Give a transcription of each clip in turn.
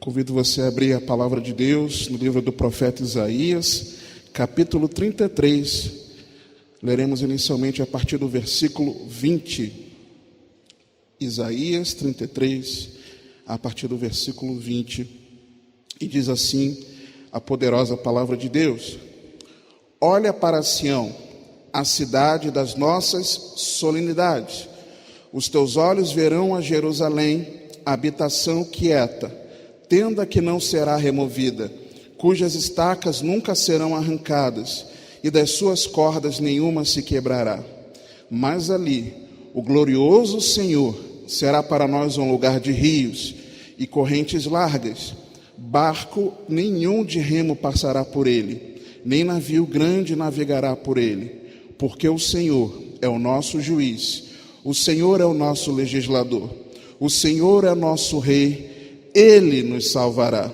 Convido você a abrir a palavra de Deus no livro do profeta Isaías, capítulo 33. Leremos inicialmente a partir do versículo 20. Isaías 33, a partir do versículo 20. E diz assim a poderosa palavra de Deus: Olha para Sião, a cidade das nossas solenidades. Os teus olhos verão a Jerusalém, a habitação quieta, tenda que não será removida, cujas estacas nunca serão arrancadas, e das suas cordas nenhuma se quebrará. Mas ali, o glorioso Senhor será para nós um lugar de rios e correntes largas. Barco nenhum de remo passará por ele, nem navio grande navegará por ele, porque o Senhor é o nosso juiz, o Senhor é o nosso legislador, o Senhor é nosso rei. Ele nos salvará.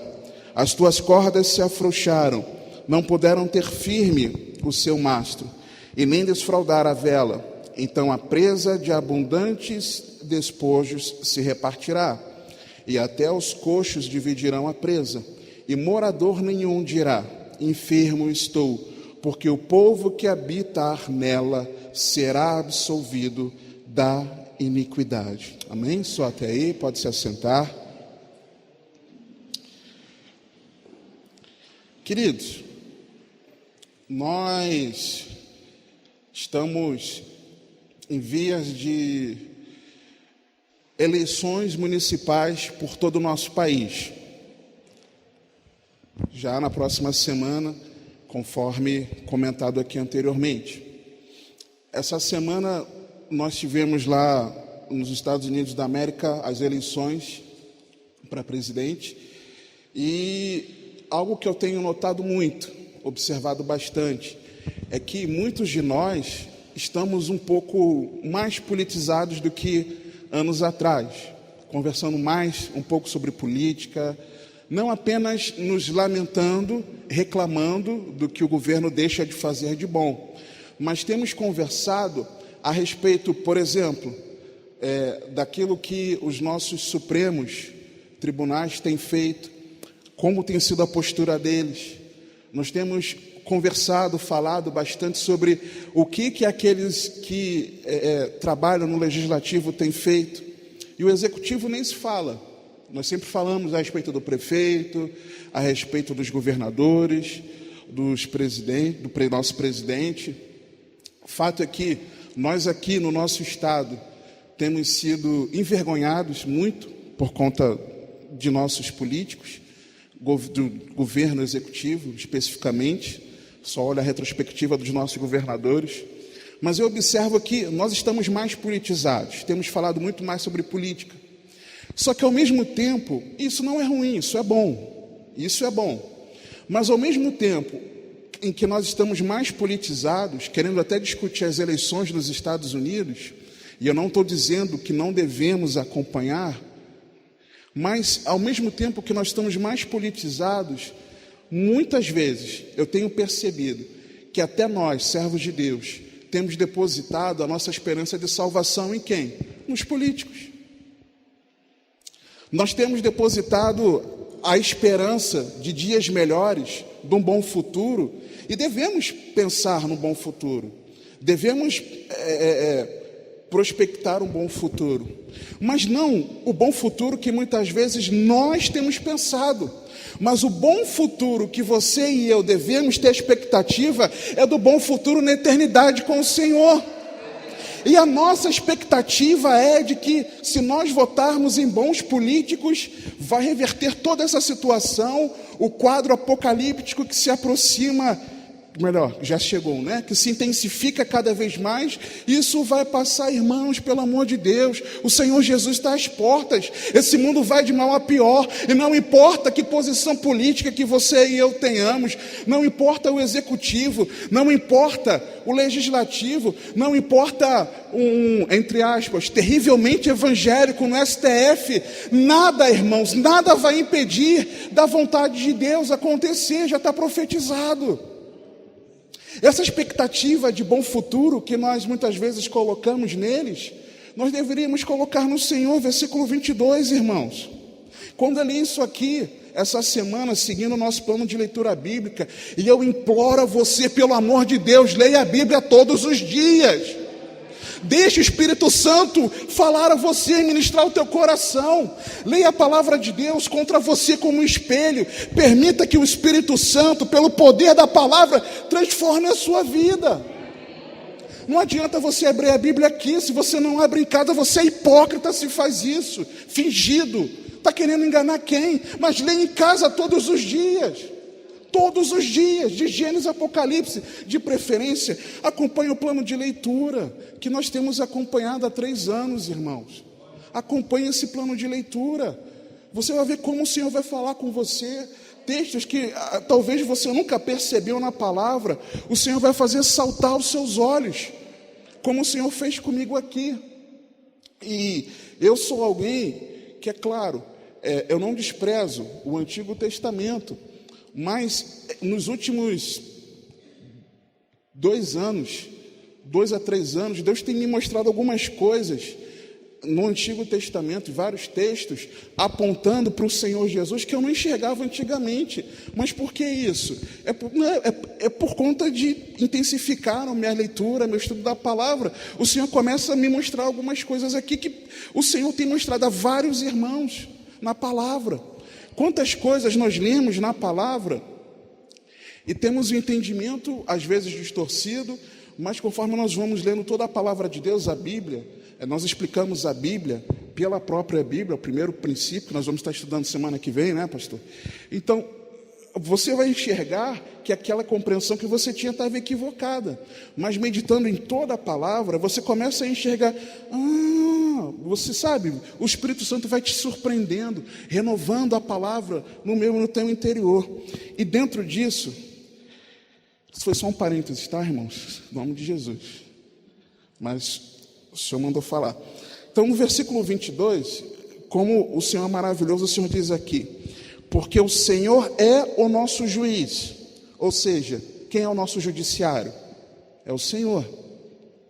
As tuas cordas se afrouxaram, não puderam ter firme o seu mastro, e nem desfraldar a vela. Então a presa de abundantes despojos se repartirá, e até os coxos dividirão a presa, e morador nenhum dirá: enfermo estou, porque o povo que habitar nela será absolvido da iniquidade. Amém? Só até aí, pode se assentar. Queridos, nós estamos em vias de eleições municipais por todo o nosso país. Já na próxima semana, conforme comentado aqui anteriormente. Essa semana nós tivemos lá nos Estados Unidos da América as eleições para presidente, e algo que eu tenho notado muito, observado bastante, é que muitos de nós estamos um pouco mais politizados do que anos atrás, conversando mais um pouco sobre política, não apenas nos lamentando, reclamando do que o governo deixa de fazer de bom, mas temos conversado a respeito, por exemplo, daquilo que os nossos supremos tribunais têm feito, como tem sido a postura deles. Nós temos conversado, falado bastante sobre o que aqueles que trabalham no legislativo têm feito. E o executivo nem se fala. Nós sempre falamos a respeito do prefeito, a respeito dos governadores, dos presidentes, do nosso presidente. O fato é que nós aqui no nosso estado temos sido envergonhados muito por conta de nossos políticos, do governo executivo especificamente, só olha a retrospectiva dos nossos governadores, mas eu observo que nós estamos mais politizados, temos falado muito mais sobre política, só que ao mesmo tempo, isso não é ruim, isso é bom, mas ao mesmo tempo em que nós estamos mais politizados, querendo até discutir as eleições nos Estados Unidos, e eu não estou dizendo que não devemos acompanhar, mas, ao mesmo tempo que nós estamos mais politizados, muitas vezes eu tenho percebido que até nós, servos de Deus, temos depositado a nossa esperança de salvação em quem? Nos políticos. Nós temos depositado a esperança de dias melhores, de um bom futuro, e devemos pensar no bom futuro. Devemos prospectar um bom futuro, mas não o bom futuro que muitas vezes nós temos pensado, mas o bom futuro que você e eu devemos ter expectativa é do bom futuro na eternidade com o Senhor. E a nossa expectativa é de que, se nós votarmos em bons políticos, vai reverter toda essa situação, o quadro apocalíptico que se aproxima, melhor, já chegou, né? Que se intensifica cada vez mais. Isso vai passar, irmãos, pelo amor de Deus. O Senhor Jesus está às portas. Esse mundo vai de mal a pior. E não importa que posição política que você e eu tenhamos, não importa o executivo, não importa o legislativo, não importa entre aspas, terrivelmente evangélico no STF, nada, irmãos, nada vai impedir da vontade de Deus acontecer, já está profetizado. Essa expectativa de bom futuro que nós muitas vezes colocamos neles, nós deveríamos colocar no Senhor, versículo 22, irmãos. Quando eu li isso aqui, essa semana, seguindo o nosso plano de leitura bíblica, e eu imploro a você, pelo amor de Deus, leia a Bíblia todos os dias. Deixe o Espírito Santo falar a você e ministrar o teu coração. Leia a palavra de Deus contra você como um espelho. Permita que o Espírito Santo, pelo poder da palavra, transforme a sua vida. Não adianta você abrir a Bíblia aqui. Se você não abre em casa, você é hipócrita se faz isso. Fingido. Está querendo enganar quem? Mas leia em casa todos os dias. Todos os dias, de Gênesis a Apocalipse, de preferência, acompanhe o plano de leitura, que nós temos acompanhado há 3 anos, irmãos. Acompanhe esse plano de leitura. Você vai ver como o Senhor vai falar com você. Textos que talvez você nunca percebeu na palavra, o Senhor vai fazer saltar os seus olhos, como o Senhor fez comigo aqui. E eu sou alguém que, é claro, eu não desprezo o Antigo Testamento, mas nos últimos 2 a 3 anos, Deus tem me mostrado algumas coisas no Antigo Testamento, vários textos, apontando para o Senhor Jesus, que eu não enxergava antigamente. Mas por que isso? É por conta de intensificar a minha leitura, meu estudo da palavra. O Senhor começa a me mostrar algumas coisas aqui que o Senhor tem mostrado a vários irmãos na palavra. Quantas coisas nós lemos na palavra e temos o entendimento, às vezes distorcido, mas conforme nós vamos lendo toda a palavra de Deus, a Bíblia, nós explicamos a Bíblia pela própria Bíblia, o primeiro princípio que nós vamos estar estudando semana que vem, né, pastor? Então, você vai enxergar que aquela compreensão que você tinha estava equivocada, mas meditando em toda a palavra, você começa a enxergar, você sabe, o Espírito Santo vai te surpreendendo, renovando a palavra no teu interior. E dentro disso, isso foi só um parênteses, tá, irmãos? Em nome de Jesus. Mas o Senhor mandou falar. Então, no versículo 22, como o Senhor é maravilhoso, o Senhor diz aqui: porque o Senhor é o nosso juiz. Ou seja, quem é o nosso judiciário? É o Senhor.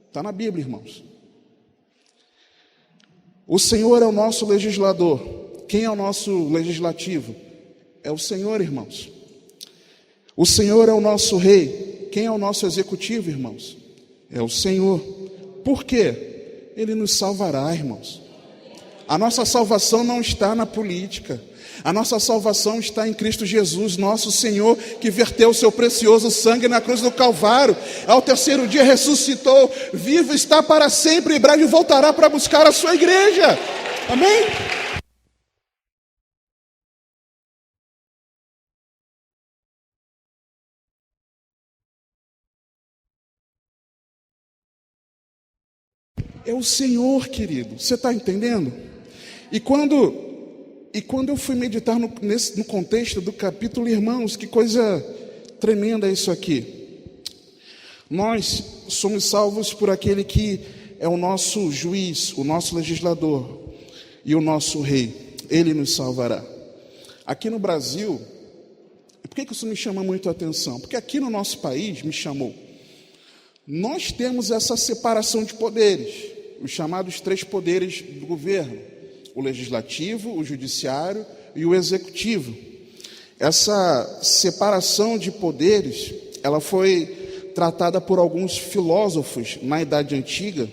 Está na Bíblia, irmãos. O Senhor é o nosso legislador. Quem é o nosso legislativo? É o Senhor, irmãos. O Senhor é o nosso rei. Quem é o nosso executivo, irmãos? É o Senhor. Por quê? Ele nos salvará, irmãos. A nossa salvação não está na política. A nossa salvação está em Cristo Jesus, nosso Senhor, que verteu o seu precioso sangue na cruz do Calvário. Ao 3º dia ressuscitou, vivo está para sempre, e breve voltará para buscar a sua igreja. Amém? É o Senhor, querido. Você está entendendo? E quando eu fui meditar no contexto do capítulo, irmãos, que coisa tremenda isso aqui. Nós somos salvos por aquele que é o nosso juiz, o nosso legislador e o nosso rei. Ele nos salvará. Aqui no Brasil, por que isso me chama muito a atenção? Porque aqui no nosso país me chamou. Nós temos essa separação de poderes, os chamados 3 poderes do governo. O legislativo, o judiciário e o executivo. Essa separação de poderes, ela foi tratada por alguns filósofos na Idade Antiga,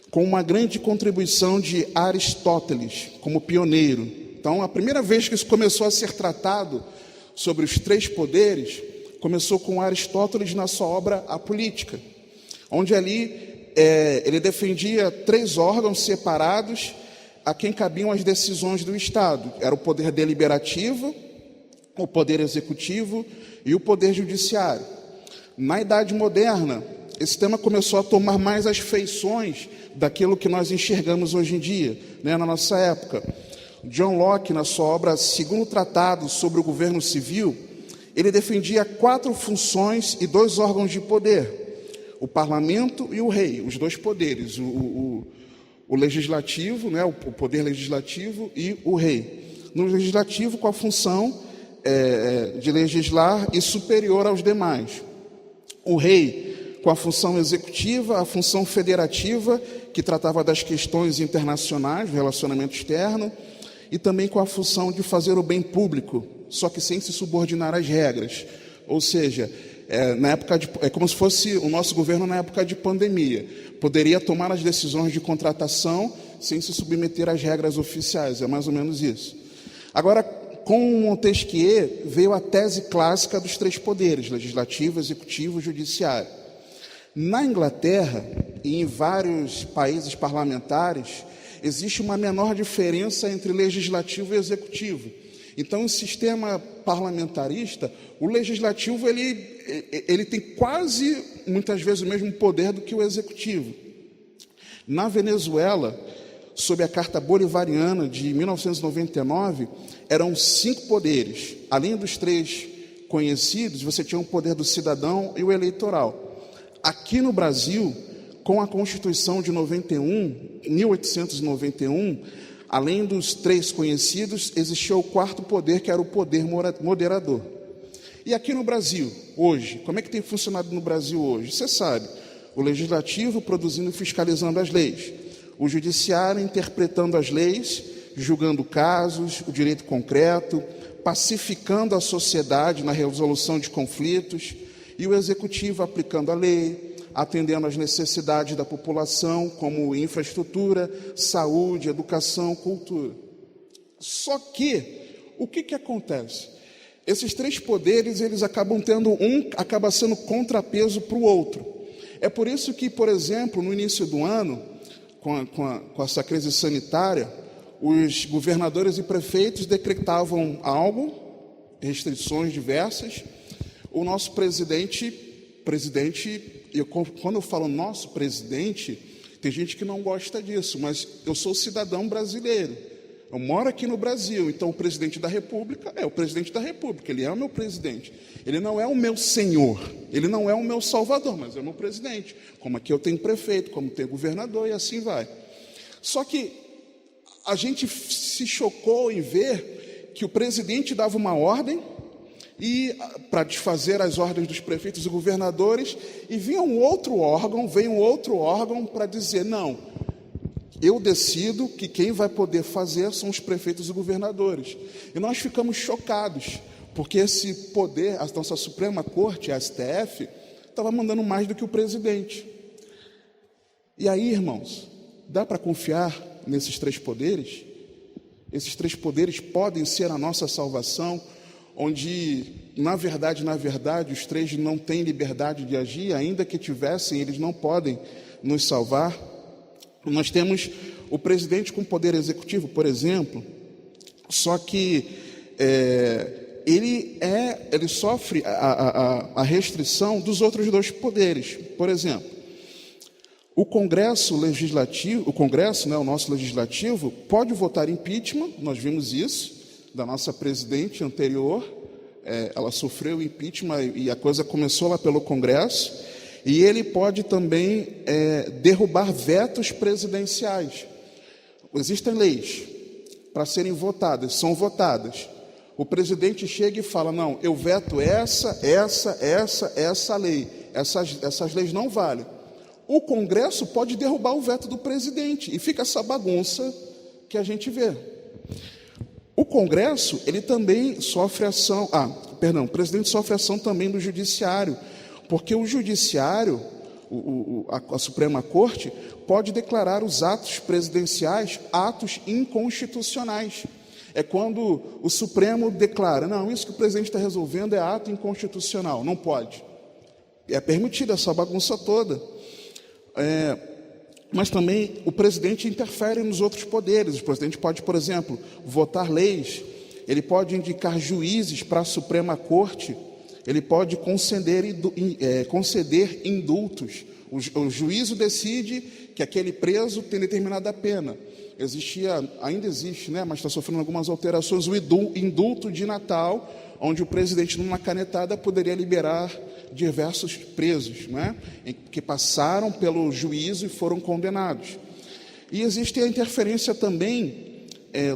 com uma grande contribuição de Aristóteles, como pioneiro. Então, a primeira vez que isso começou a ser tratado sobre os 3 poderes, começou com Aristóteles na sua obra A Política, onde ali ele defendia 3 órgãos separados a quem cabiam as decisões do Estado. Era o poder deliberativo, o poder executivo e o poder judiciário. Na Idade Moderna, esse tema começou a tomar mais as feições daquilo que nós enxergamos hoje em dia, né, na nossa época. John Locke, na sua obra Segundo Tratado sobre o Governo Civil, ele defendia 4 funções e 2 órgãos de poder: o parlamento e o rei, os 2 poderes, o legislativo, né, o poder legislativo e o rei. No legislativo, com a função de legislar e superior aos demais. O rei, com a função executiva, a função federativa, que tratava das questões internacionais, do relacionamento externo, e também com a função de fazer o bem público, só que sem se subordinar às regras. Ou seja, é como se fosse o nosso governo na época de pandemia. Poderia tomar as decisões de contratação sem se submeter às regras oficiais, é mais ou menos isso. Agora, com Montesquieu, veio a tese clássica dos três poderes, legislativo, executivo e judiciário. Na Inglaterra e em vários países parlamentares, existe uma menor diferença entre legislativo e executivo. Então, em sistema parlamentarista, o legislativo ele tem quase, muitas vezes, o mesmo poder do que o executivo. Na Venezuela, sob a Carta Bolivariana de 1999, eram 5 poderes. Além dos 3 conhecidos, você tinha o poder do cidadão e o eleitoral. Aqui no Brasil, com a Constituição de 1891, além dos 3 conhecidos, existia o 4º poder, que era o poder moderador. E aqui no Brasil, hoje, como é que tem funcionado no Brasil hoje? Você sabe, o legislativo produzindo e fiscalizando as leis, o judiciário interpretando as leis, julgando casos, o direito concreto, pacificando a sociedade na resolução de conflitos, e o executivo aplicando a lei, atendendo às necessidades da população, como infraestrutura, saúde, educação, cultura. Só que, o que acontece? Esses 3 poderes, eles acabam tendo acaba sendo contrapeso para o outro. É por isso que, por exemplo, no início do ano, com essa crise sanitária, os governadores e prefeitos decretavam algo, restrições diversas. O nosso presidente, quando eu falo nosso presidente, tem gente que não gosta disso, mas eu sou cidadão brasileiro, eu moro aqui no Brasil, então o presidente da República é o presidente da República, ele é o meu presidente, ele não é o meu senhor, ele não é o meu salvador, mas é o meu presidente, como aqui eu tenho prefeito, como tenho governador e assim vai. Só que a gente se chocou em ver que o presidente dava uma ordem, e para desfazer as ordens dos prefeitos e governadores, e veio um outro órgão para dizer, não, eu decido que quem vai poder fazer são os prefeitos e governadores. E nós ficamos chocados, porque esse poder, a nossa Suprema Corte, a STF, estava mandando mais do que o presidente. E aí, irmãos, dá para confiar nesses 3 poderes? Esses 3 poderes podem ser a nossa salvação, onde, na verdade, os 3 não têm liberdade de agir, ainda que tivessem, eles não podem nos salvar. Nós temos o presidente com poder executivo, por exemplo, só que ele sofre a restrição dos outros 2 poderes. Por exemplo, o Congresso legislativo, o nosso legislativo, pode votar impeachment, nós vimos isso, da nossa presidente anterior, ela sofreu impeachment e a coisa começou lá pelo Congresso, e ele pode também derrubar vetos presidenciais. Existem leis para serem votadas, são votadas. O presidente chega e fala, não, eu veto essa lei, essas leis não valem. O Congresso pode derrubar o veto do presidente, e fica essa bagunça que a gente vê. O Congresso, ele também sofre ação, o presidente sofre ação também do Judiciário, porque o Judiciário, a Suprema Corte, pode declarar os atos presidenciais atos inconstitucionais. É quando o Supremo declara, não, isso que o presidente está resolvendo é ato inconstitucional, não pode. É permitida essa bagunça toda. Mas também o presidente interfere nos outros poderes. O presidente pode, por exemplo, votar leis, ele pode indicar juízes para a Suprema Corte, ele pode conceder indultos. O juízo decide que aquele preso tem determinada pena. Ainda existe, mas está sofrendo algumas alterações, o indulto de Natal, onde o presidente, numa canetada, poderia liberar diversos presos, que passaram pelo juízo e foram condenados. E existe a interferência também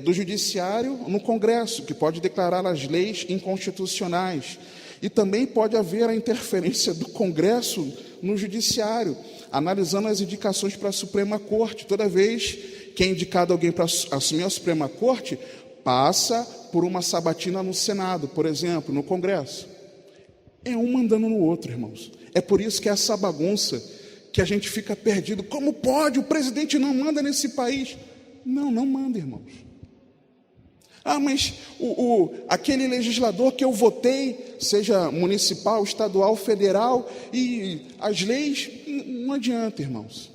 do Judiciário no Congresso, que pode declarar as leis inconstitucionais. E também pode haver a interferência do Congresso no Judiciário, analisando as indicações para a Suprema Corte. Toda vez que é indicado alguém para assumir a Suprema Corte, passa por uma sabatina no Senado, por exemplo, no Congresso. É um mandando no outro, irmãos. É por isso que é essa bagunça, que a gente fica perdido. Como pode? O presidente não manda nesse país. Não manda, irmãos. Mas aquele legislador que eu votei, seja municipal, estadual, federal, e as leis, não adianta, irmãos.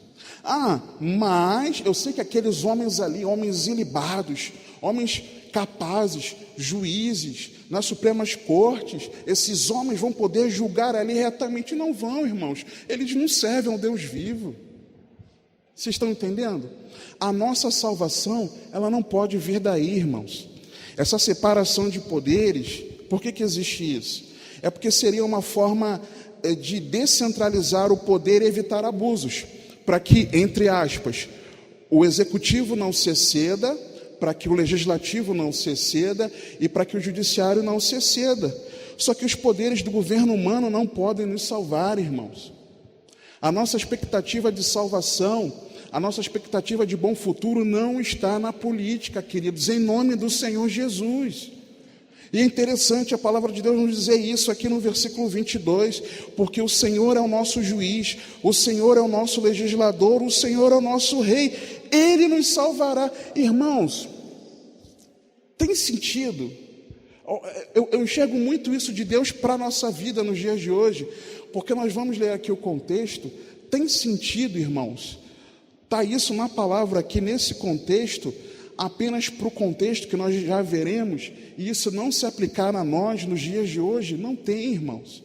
Mas eu sei que aqueles homens ali, homens ilibados, homens capazes, juízes, nas Supremas Cortes, esses homens vão poder julgar ali retamente. Não vão, irmãos. Eles não servem ao Deus vivo. Vocês estão entendendo? A nossa salvação, ela não pode vir daí, irmãos. Essa separação de poderes, por que existe isso? É porque seria uma forma de descentralizar o poder e evitar abusos, para que, entre aspas, o executivo não se exceda, para que o legislativo não se exceda e para que o judiciário não se exceda. Só que os poderes do governo humano não podem nos salvar, irmãos. A nossa expectativa de salvação, a nossa expectativa de bom futuro não está na política, queridos, em nome do Senhor Jesus. E é interessante a palavra de Deus nos dizer isso aqui no versículo 22, porque o Senhor é o nosso juiz, o Senhor é o nosso legislador, o Senhor é o nosso rei, Ele nos salvará. Irmãos, tem sentido? Eu enxergo muito isso de Deus para a nossa vida nos dias de hoje, porque nós vamos ler aqui o contexto. Tem sentido, irmãos? Está isso na palavra aqui, nesse contexto, apenas para o contexto que nós já veremos, e isso não se aplicar a nós nos dias de hoje? Não tem, irmãos.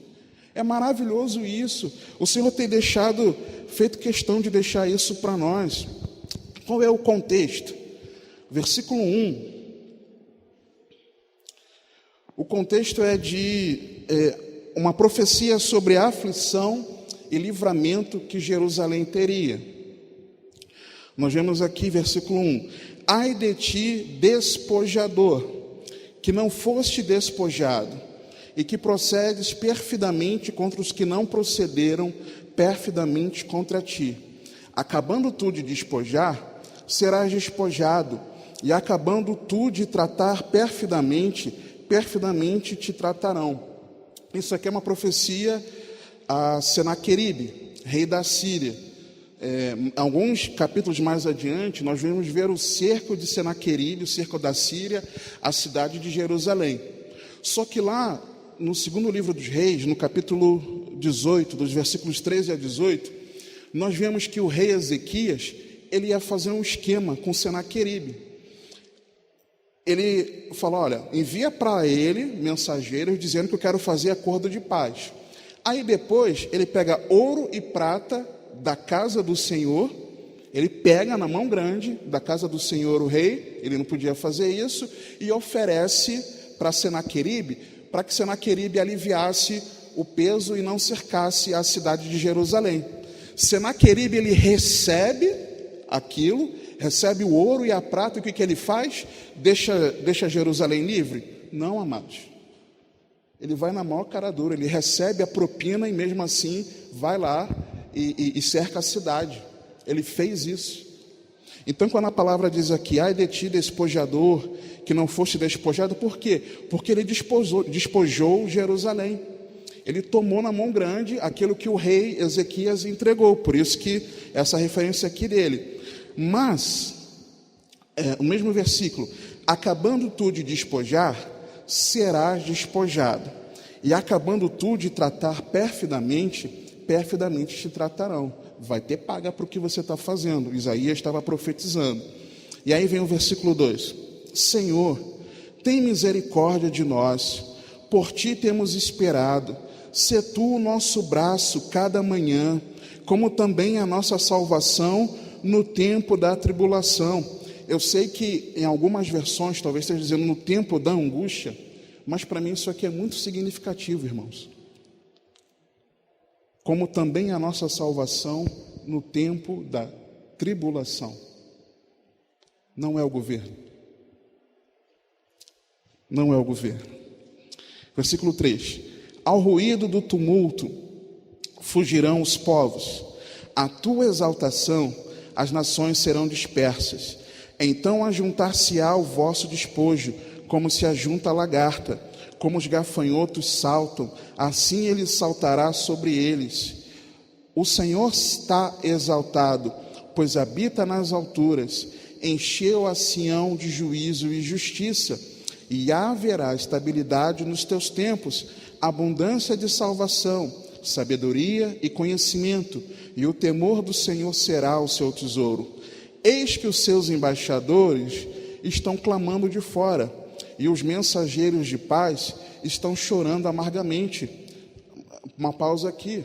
É maravilhoso isso. O Senhor tem feito questão de deixar isso para nós. Qual é o contexto? Versículo 1. O contexto é de uma profecia sobre a aflição e livramento que Jerusalém teria. Nós vemos aqui, versículo 1. Ai de ti, despojador, que não foste despojado, e que procedes perfidamente contra os que não procederam perfidamente contra ti. Acabando tu de despojar, serás despojado, e acabando tu de tratar perfidamente te tratarão. Isso aqui é uma profecia a Senaqueribe, rei da Síria. Alguns capítulos mais adiante, nós vamos ver o cerco de Senaqueribe, o cerco da Síria, a cidade de Jerusalém. Só que lá, no segundo livro dos reis, no capítulo 18, dos versículos 13 a 18, nós vemos que o rei Ezequias, ele ia fazer um esquema com Senaqueribe. Ele falou, olha, envia para ele mensageiros dizendo que eu quero fazer acordo de paz. Aí depois, ele pega ouro e prata da casa do Senhor, ele pega na mão grande da casa do Senhor o rei, ele não podia fazer isso, e oferece para Senaqueribe, para que Senaqueribe aliviasse o peso e não cercasse a cidade de Jerusalém. Senaqueribe, ele recebe aquilo, recebe o ouro e a prata, e o que ele faz? Deixa Jerusalém livre? Não, amados. Ele vai na maior cara dura, ele recebe a propina e mesmo assim vai lá e cerca a cidade. Ele fez isso. Então, quando a palavra diz aqui, ai de ti, despojador, que não foste despojado, por quê? Porque ele despojou Jerusalém. Ele tomou na mão grande aquilo que o rei Ezequias entregou. Por isso que essa referência aqui dele. Mas, o mesmo versículo, acabando tu de despojar, serás despojado. E acabando tu de tratar perfidamente te tratarão. Vai ter paga para o que você está fazendo. Isaías estava profetizando. E aí vem o versículo 2. Senhor, tem misericórdia de nós, por ti temos esperado. Sê tu o nosso braço cada manhã, como também a nossa salvação no tempo da tribulação. Eu sei que em algumas versões, talvez esteja dizendo no tempo da angústia, mas para mim isso aqui é muito significativo, irmãos. Como também a nossa salvação no tempo da tribulação. Não é o governo. Não é o governo. Versículo 3. Ao ruído do tumulto fugirão os povos. À tua exaltação as nações serão dispersas. Então ajuntar-se-á ao vosso despojo, como se ajunta a lagarta, como os gafanhotos saltam, assim ele saltará sobre eles. O Senhor está exaltado, pois habita nas alturas, encheu a Sião de juízo e justiça, e haverá estabilidade nos teus tempos, abundância de salvação, sabedoria e conhecimento, e o temor do Senhor será o seu tesouro. Eis que os seus embaixadores estão clamando de fora, e os mensageiros de paz estão chorando amargamente. Uma pausa aqui.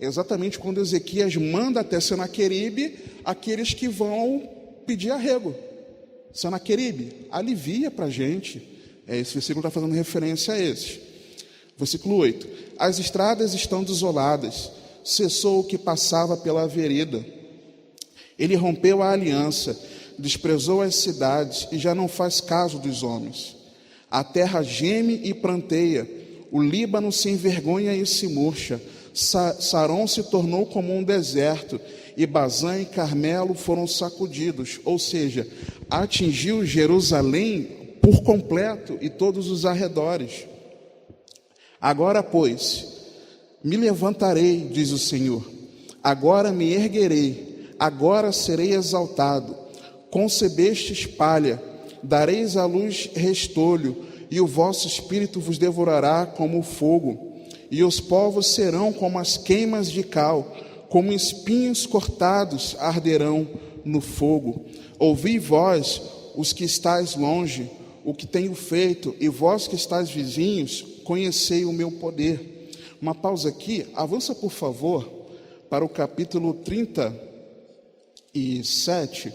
Exatamente quando Ezequias manda até Senaqueribe aqueles que vão pedir arrego. Senaqueribe, alivia para a gente. Esse versículo está fazendo referência a esse. Versículo 8. As estradas estão desoladas, cessou o que passava pela vereda. Ele rompeu a aliança, desprezou as cidades e já não faz caso dos homens. A terra geme e pranteia, o Líbano se envergonha e se murcha, Saron se tornou como um deserto, e Bazã e Carmelo foram sacudidos, ou seja, atingiu Jerusalém por completo e todos os arredores. Agora, pois, me levantarei, diz o Senhor, agora me erguerei, agora serei exaltado. Concebestes palha, dareis à luz restolho, e o vosso espírito vos devorará como o fogo, e os povos serão como as queimas de cal, como espinhos cortados arderão no fogo. Ouvi vós, os que estáis longe, o que tenho feito, e vós que estáis vizinhos, conhecei o meu poder. Uma pausa aqui, avança por favor para o capítulo 37.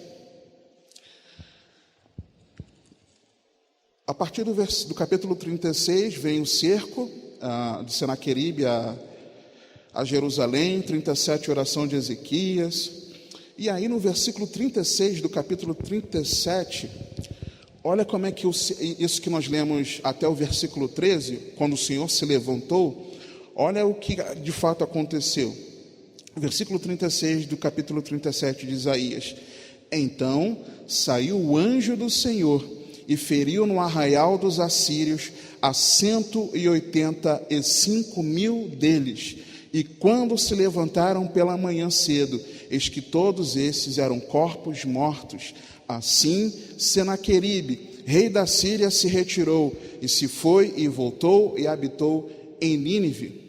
A partir do capítulo 36 vem o cerco de Senaqueribe a Jerusalém, 37, oração de Ezequias. E aí no versículo 36 do capítulo 37, olha como é que isso que nós lemos até o versículo 13, quando o Senhor se levantou, olha o que de fato aconteceu. Versículo 36 do capítulo 37 de Isaías. Então saiu o anjo do Senhor e feriu no arraial dos assírios a 185.000 deles. E quando se levantaram pela manhã cedo, eis que todos esses eram corpos mortos. Assim, Senaqueribe, rei da Síria, se retirou, e se foi e voltou e habitou em Nínive.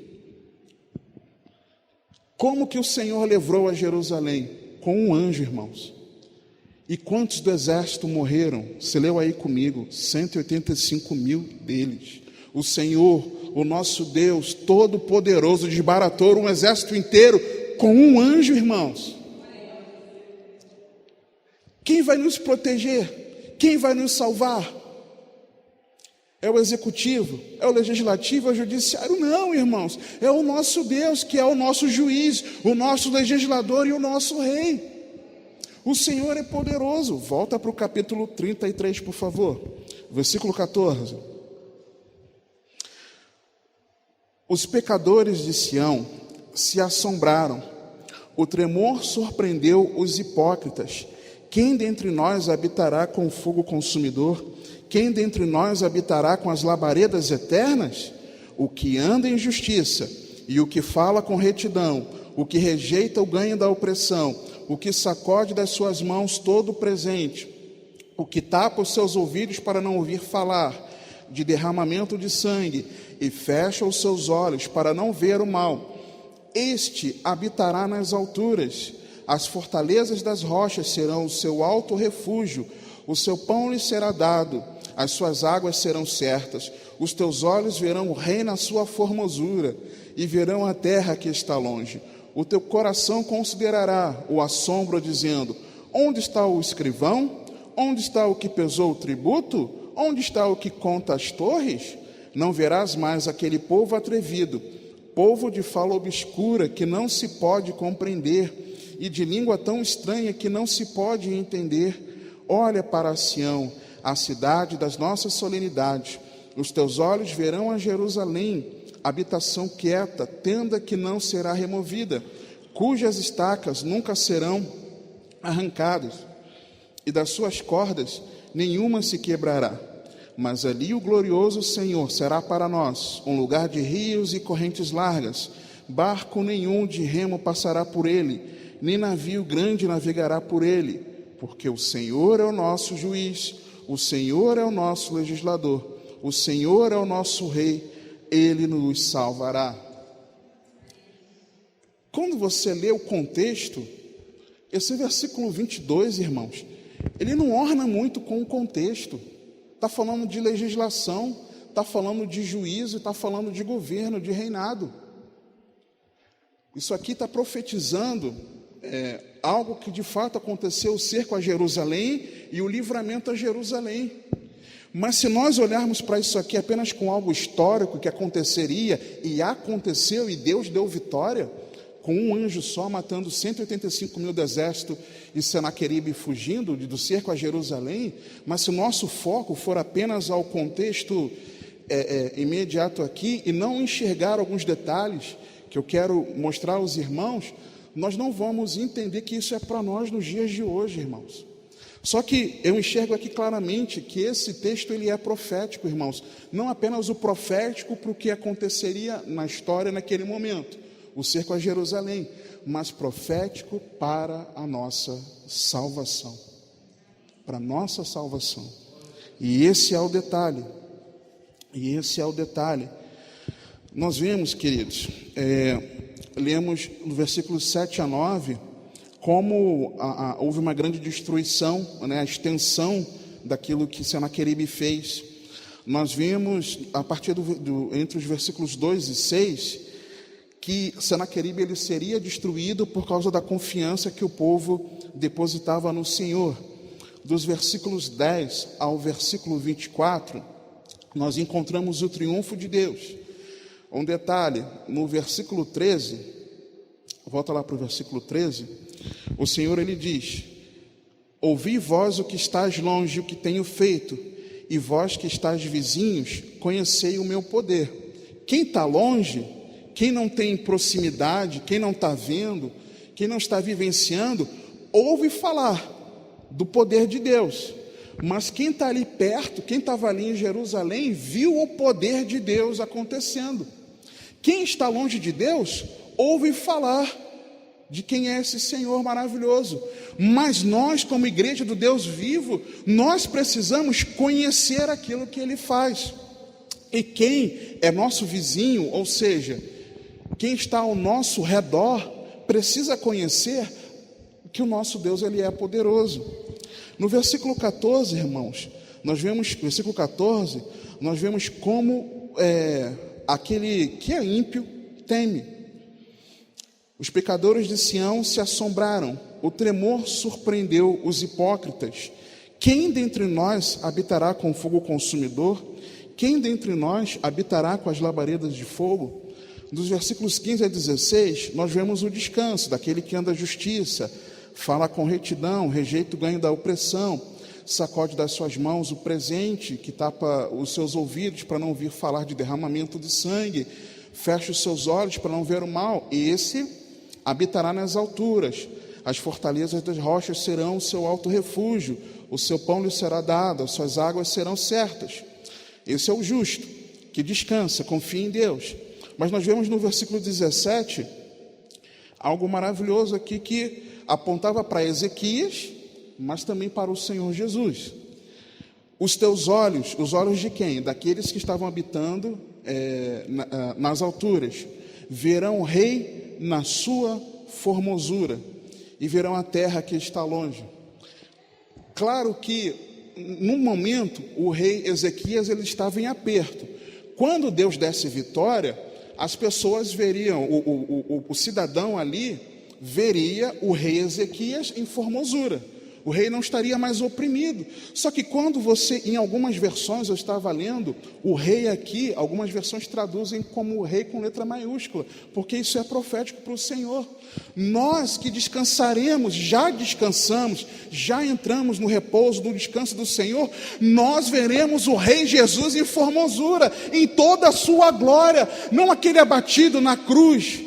Como que o Senhor livrou a Jerusalém? Com um anjo, irmãos. E quantos do exército morreram? Você leu aí comigo, 185.000 deles. O Senhor, o nosso Deus Todo-Poderoso, desbaratou um exército inteiro com um anjo, irmãos. Quem vai nos proteger? Quem vai nos salvar? É o executivo? É o legislativo? É o judiciário? Não, irmãos. É o nosso Deus, que é o nosso juiz, o nosso legislador e o nosso rei. O Senhor é poderoso. Volta para o capítulo 33, por favor. Versículo 14. Os pecadores de Sião se assombraram. O tremor surpreendeu os hipócritas. Quem dentre nós habitará com o fogo consumidor? Quem dentre nós habitará com as labaredas eternas? O que anda em justiça e o que fala com retidão, o que rejeita o ganho da opressão, o que sacode das suas mãos todo o presente, o que tapa os seus ouvidos para não ouvir falar de derramamento de sangue e fecha os seus olhos para não ver o mal, este habitará nas alturas, as fortalezas das rochas serão o seu alto refúgio, o seu pão lhe será dado, as suas águas serão certas, os teus olhos verão o rei na sua formosura e verão a terra que está longe. O teu coração considerará o assombro, dizendo: onde está o escrivão? Onde está o que pesou o tributo? Onde está o que conta as torres? Não verás mais aquele povo atrevido, povo de fala obscura que não se pode compreender, e de língua tão estranha que não se pode entender. Olha para Sião, a cidade das nossas solenidades. Os teus olhos verão a Jerusalém, habitação quieta, tenda que não será removida, cujas estacas nunca serão arrancadas. e das suas cordas nenhuma se quebrará. Mas ali o glorioso Senhor será para nós um lugar de rios e correntes largas. Barco nenhum de remo passará por ele, nem navio grande navegará por ele, porque o Senhor é o nosso juiz, o Senhor é o nosso legislador, o Senhor é o nosso rei, ele nos salvará. Quando você lê o contexto, esse versículo 22, irmãos, ele não orna muito com o contexto. Está falando de legislação, está falando de juízo, está falando de governo, de reinado. Isso aqui está profetizando algo que de fato aconteceu, o cerco a Jerusalém e o livramento a Jerusalém. Mas se nós olharmos para isso aqui apenas com algo histórico que aconteceria, e aconteceu, e Deus deu vitória, com um anjo só matando 185 mil do exército e Senaqueribe fugindo do cerco a Jerusalém, mas se o nosso foco for apenas ao contexto imediato aqui, e não enxergar alguns detalhes que eu quero mostrar aos irmãos, nós não vamos entender que isso é para nós nos dias de hoje, irmãos. Só que eu enxergo aqui claramente que esse texto ele é profético, irmãos. Não apenas o profético para o que aconteceria na história naquele momento, o cerco a Jerusalém, mas profético para a nossa salvação. Para a nossa salvação. E esse é o detalhe. Nós vemos, queridos, lemos no versículo 7 a 9, como houve uma grande destruição, a extensão daquilo que Senaqueribe fez. Nós vimos, a partir entre os versículos 2 e 6, que Senaqueribe ele seria destruído por causa da confiança que o povo depositava no Senhor. Dos versículos 10 ao versículo 24, nós encontramos o triunfo de Deus. Um detalhe, no versículo 13, volta lá para o versículo 13, o Senhor ele diz: ouvi vós o que estáis longe, o que tenho feito, e vós que estáis vizinhos, conhecei o meu poder. Quem está longe, quem não tem proximidade, quem não está vendo, quem não está vivenciando, ouve falar do poder de Deus. Mas quem está ali perto, quem estava ali em Jerusalém, viu o poder de Deus acontecendo. Quem está longe de Deus, ouve falar de quem é esse Senhor maravilhoso. Mas nós, como igreja do Deus vivo, nós precisamos conhecer aquilo que Ele faz. E quem é nosso vizinho, ou seja, quem está ao nosso redor, precisa conhecer que o nosso Deus ele é poderoso. No versículo 14, irmãos, versículo 14, nós vemos como aquele que é ímpio teme. Os pecadores de Sião se assombraram, o tremor surpreendeu os hipócritas. Quem dentre nós habitará com fogo consumidor? Quem dentre nós habitará com as labaredas de fogo? Dos versículos 15 a 16, nós vemos o descanso daquele que anda a justiça, fala com retidão, rejeita o ganho da opressão, sacode das suas mãos o presente, que tapa os seus ouvidos para não ouvir falar de derramamento de sangue, fecha os seus olhos para não ver o mal, e esse habitará nas alturas, as fortalezas das rochas serão o seu alto refúgio, o seu pão lhe será dado, as suas águas serão certas. Esse é o justo, que descansa, confia em Deus. Mas nós vemos no versículo 17, algo maravilhoso aqui que apontava para Ezequias, mas também para o Senhor Jesus. Os teus olhos, os olhos de quem? Daqueles que estavam habitando nas alturas, verão o rei na sua formosura, e verão a terra que está longe. Claro que, num momento, o rei Ezequias ele estava em aperto. Quando Deus desse vitória, as pessoas veriam, o cidadão ali veria o rei Ezequias em formosura. O rei não estaria mais oprimido. Só que quando você, em algumas versões, eu estava lendo, o rei aqui, algumas versões traduzem como o rei com letra maiúscula, porque isso é profético para o Senhor. Nós que descansaremos, já descansamos, já entramos no repouso, no descanso do Senhor, nós veremos o rei Jesus em formosura, em toda a sua glória, não aquele abatido na cruz,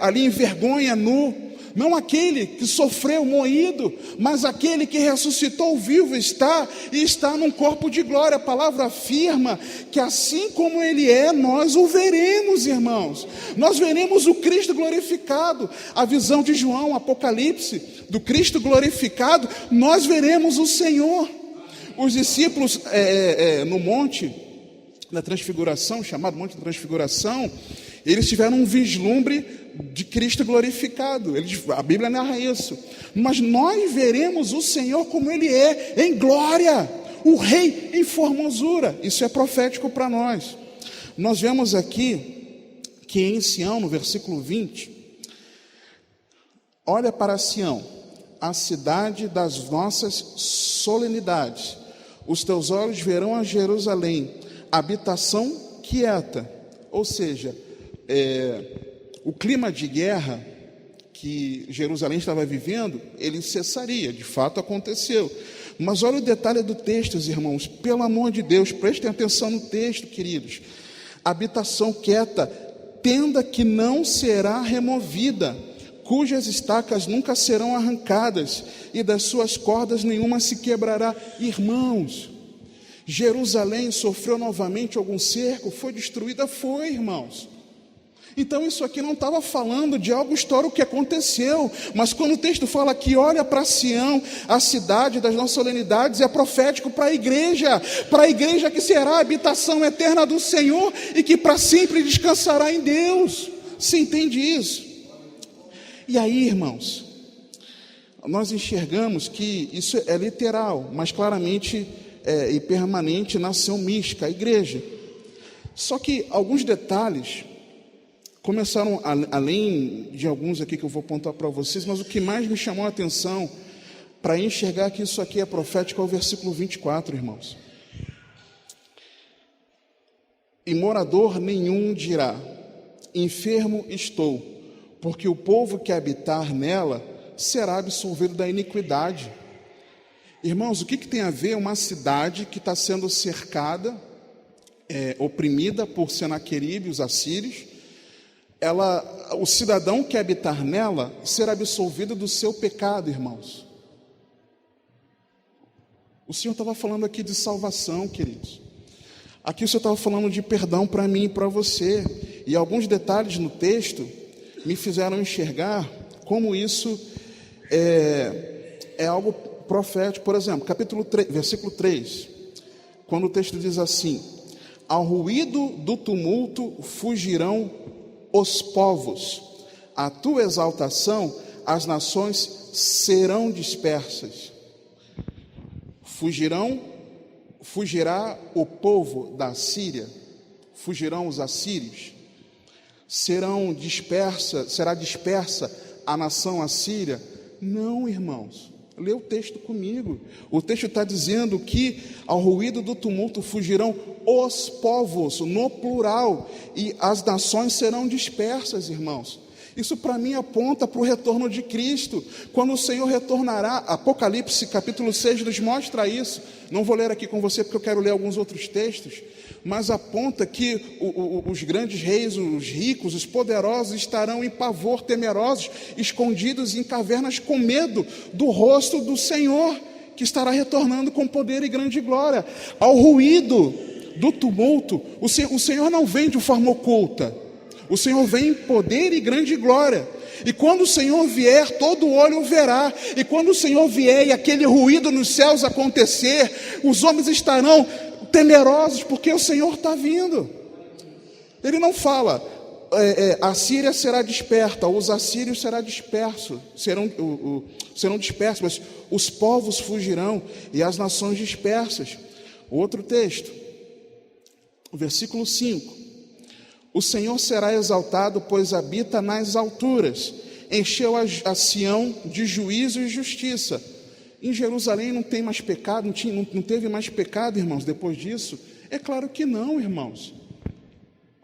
ali em vergonha, nu. não aquele que sofreu moído, mas aquele que ressuscitou vivo está, e está num corpo de glória. A palavra afirma que assim como Ele é, nós o veremos, irmãos. Nós veremos o Cristo glorificado. A visão de João, Apocalipse, do Cristo glorificado, nós veremos o Senhor. Os discípulos no Monte da Transfiguração, chamado Monte da Transfiguração, eles tiveram um vislumbre de Cristo glorificado. A Bíblia narra isso. Mas nós veremos o Senhor como Ele é, em glória, o Rei em formosura. Isso é profético para nós. Nós vemos aqui que em Sião, no versículo 20, olha para Sião, a cidade das nossas solenidades. Os teus olhos verão a Jerusalém, habitação quieta. Ou seja, o clima de guerra que Jerusalém estava vivendo, ele cessaria, de fato aconteceu. Mas olha o detalhe do texto, irmãos, pelo amor de Deus, prestem atenção no texto, queridos. Habitação quieta, tenda que não será removida, cujas estacas nunca serão arrancadas, e das suas cordas nenhuma se quebrará. Irmãos, Jerusalém sofreu novamente algum cerco? Foi destruída? Foi, irmãos. Então isso aqui não estava falando de algo histórico que aconteceu, mas quando o texto fala que olha para Sião, a cidade das nossas solenidades, é profético para a igreja que será a habitação eterna do Senhor e que para sempre descansará em Deus. Você entende isso? E aí, irmãos, nós enxergamos que isso é literal, mas claramente e permanente na ação mística, a igreja. Só que alguns detalhes começaram, além de alguns aqui que eu vou apontar para vocês, mas o que mais me chamou a atenção para enxergar que isso aqui é profético é o versículo 24, irmãos. E morador nenhum dirá, enfermo estou, porque o povo que habitar nela será absolvido da iniquidade. Irmãos, o que tem a ver uma cidade que está sendo cercada, oprimida por Senaqueribe, os assírios? O cidadão que habitar nela será absolvido do seu pecado, irmãos. O Senhor estava falando aqui de salvação, queridos. Aqui o Senhor estava falando de perdão para mim e para você. E alguns detalhes no texto me fizeram enxergar como isso é algo profético. Por exemplo, capítulo 3, versículo 3, quando o texto diz assim: ao ruído do tumulto fugirão os povos, a tua exaltação, as nações serão dispersas. Fugirá o povo da Síria, fugirão os assírios, será dispersa a nação assíria? Não, irmãos, lê o texto comigo. O texto está dizendo que ao ruído do tumulto fugirão os povos, no plural, e as nações serão dispersas, irmãos. Isso para mim aponta para o retorno de Cristo, quando o Senhor retornará. Apocalipse capítulo 6 nos mostra isso. Não vou ler aqui com você porque eu quero ler alguns outros textos, mas aponta que os grandes reis, os ricos, os poderosos estarão em pavor, temerosos, escondidos em cavernas com medo do rosto do Senhor, que estará retornando com poder e grande glória. Ao ruído do tumulto, o Senhor não vem de forma oculta, o Senhor vem em poder e grande glória. E quando o Senhor vier, todo olho o verá. E quando o Senhor vier e aquele ruído nos céus acontecer, os homens estarão temerosos, porque o Senhor está vindo. Ele não fala, a Síria será desperta, os assírios serão dispersos, mas os povos fugirão e as nações dispersas. Outro texto, o versículo 5. O Senhor será exaltado, pois habita nas alturas, encheu a Sião de juízo e justiça. Em Jerusalém não tem mais pecado, não teve mais pecado, irmãos, depois disso? É claro que não, irmãos.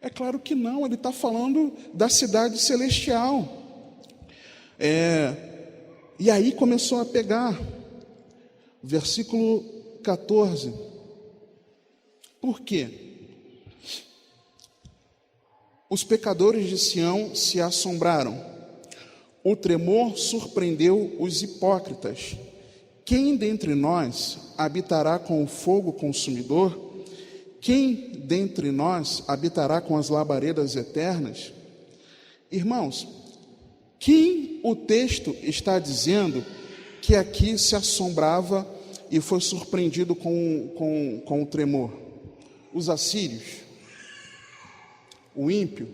É claro que não, ele está falando da cidade celestial. E aí começou a pegar. Versículo 14. Por quê? Os pecadores de Sião se assombraram. O tremor surpreendeu os hipócritas. Quem dentre nós habitará com o fogo consumidor? Quem dentre nós habitará com as labaredas eternas? Irmãos, quem o texto está dizendo que aqui se assombrava e foi surpreendido com o tremor? Os assírios? O ímpio?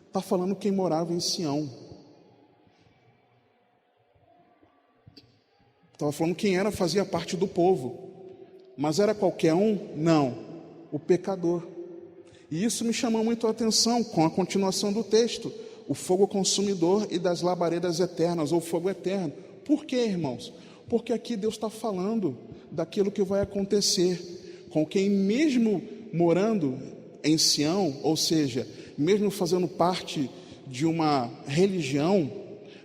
Está falando quem morava em Sião. Estava falando quem fazia parte do povo. Mas era qualquer um? Não. O pecador. E isso me chamou muito a atenção com a continuação do texto. O fogo consumidor e das labaredas eternas, ou fogo eterno. Por quê, irmãos? Porque aqui Deus está falando daquilo que vai acontecer com quem, mesmo morando em Sião, ou seja, mesmo fazendo parte de uma religião,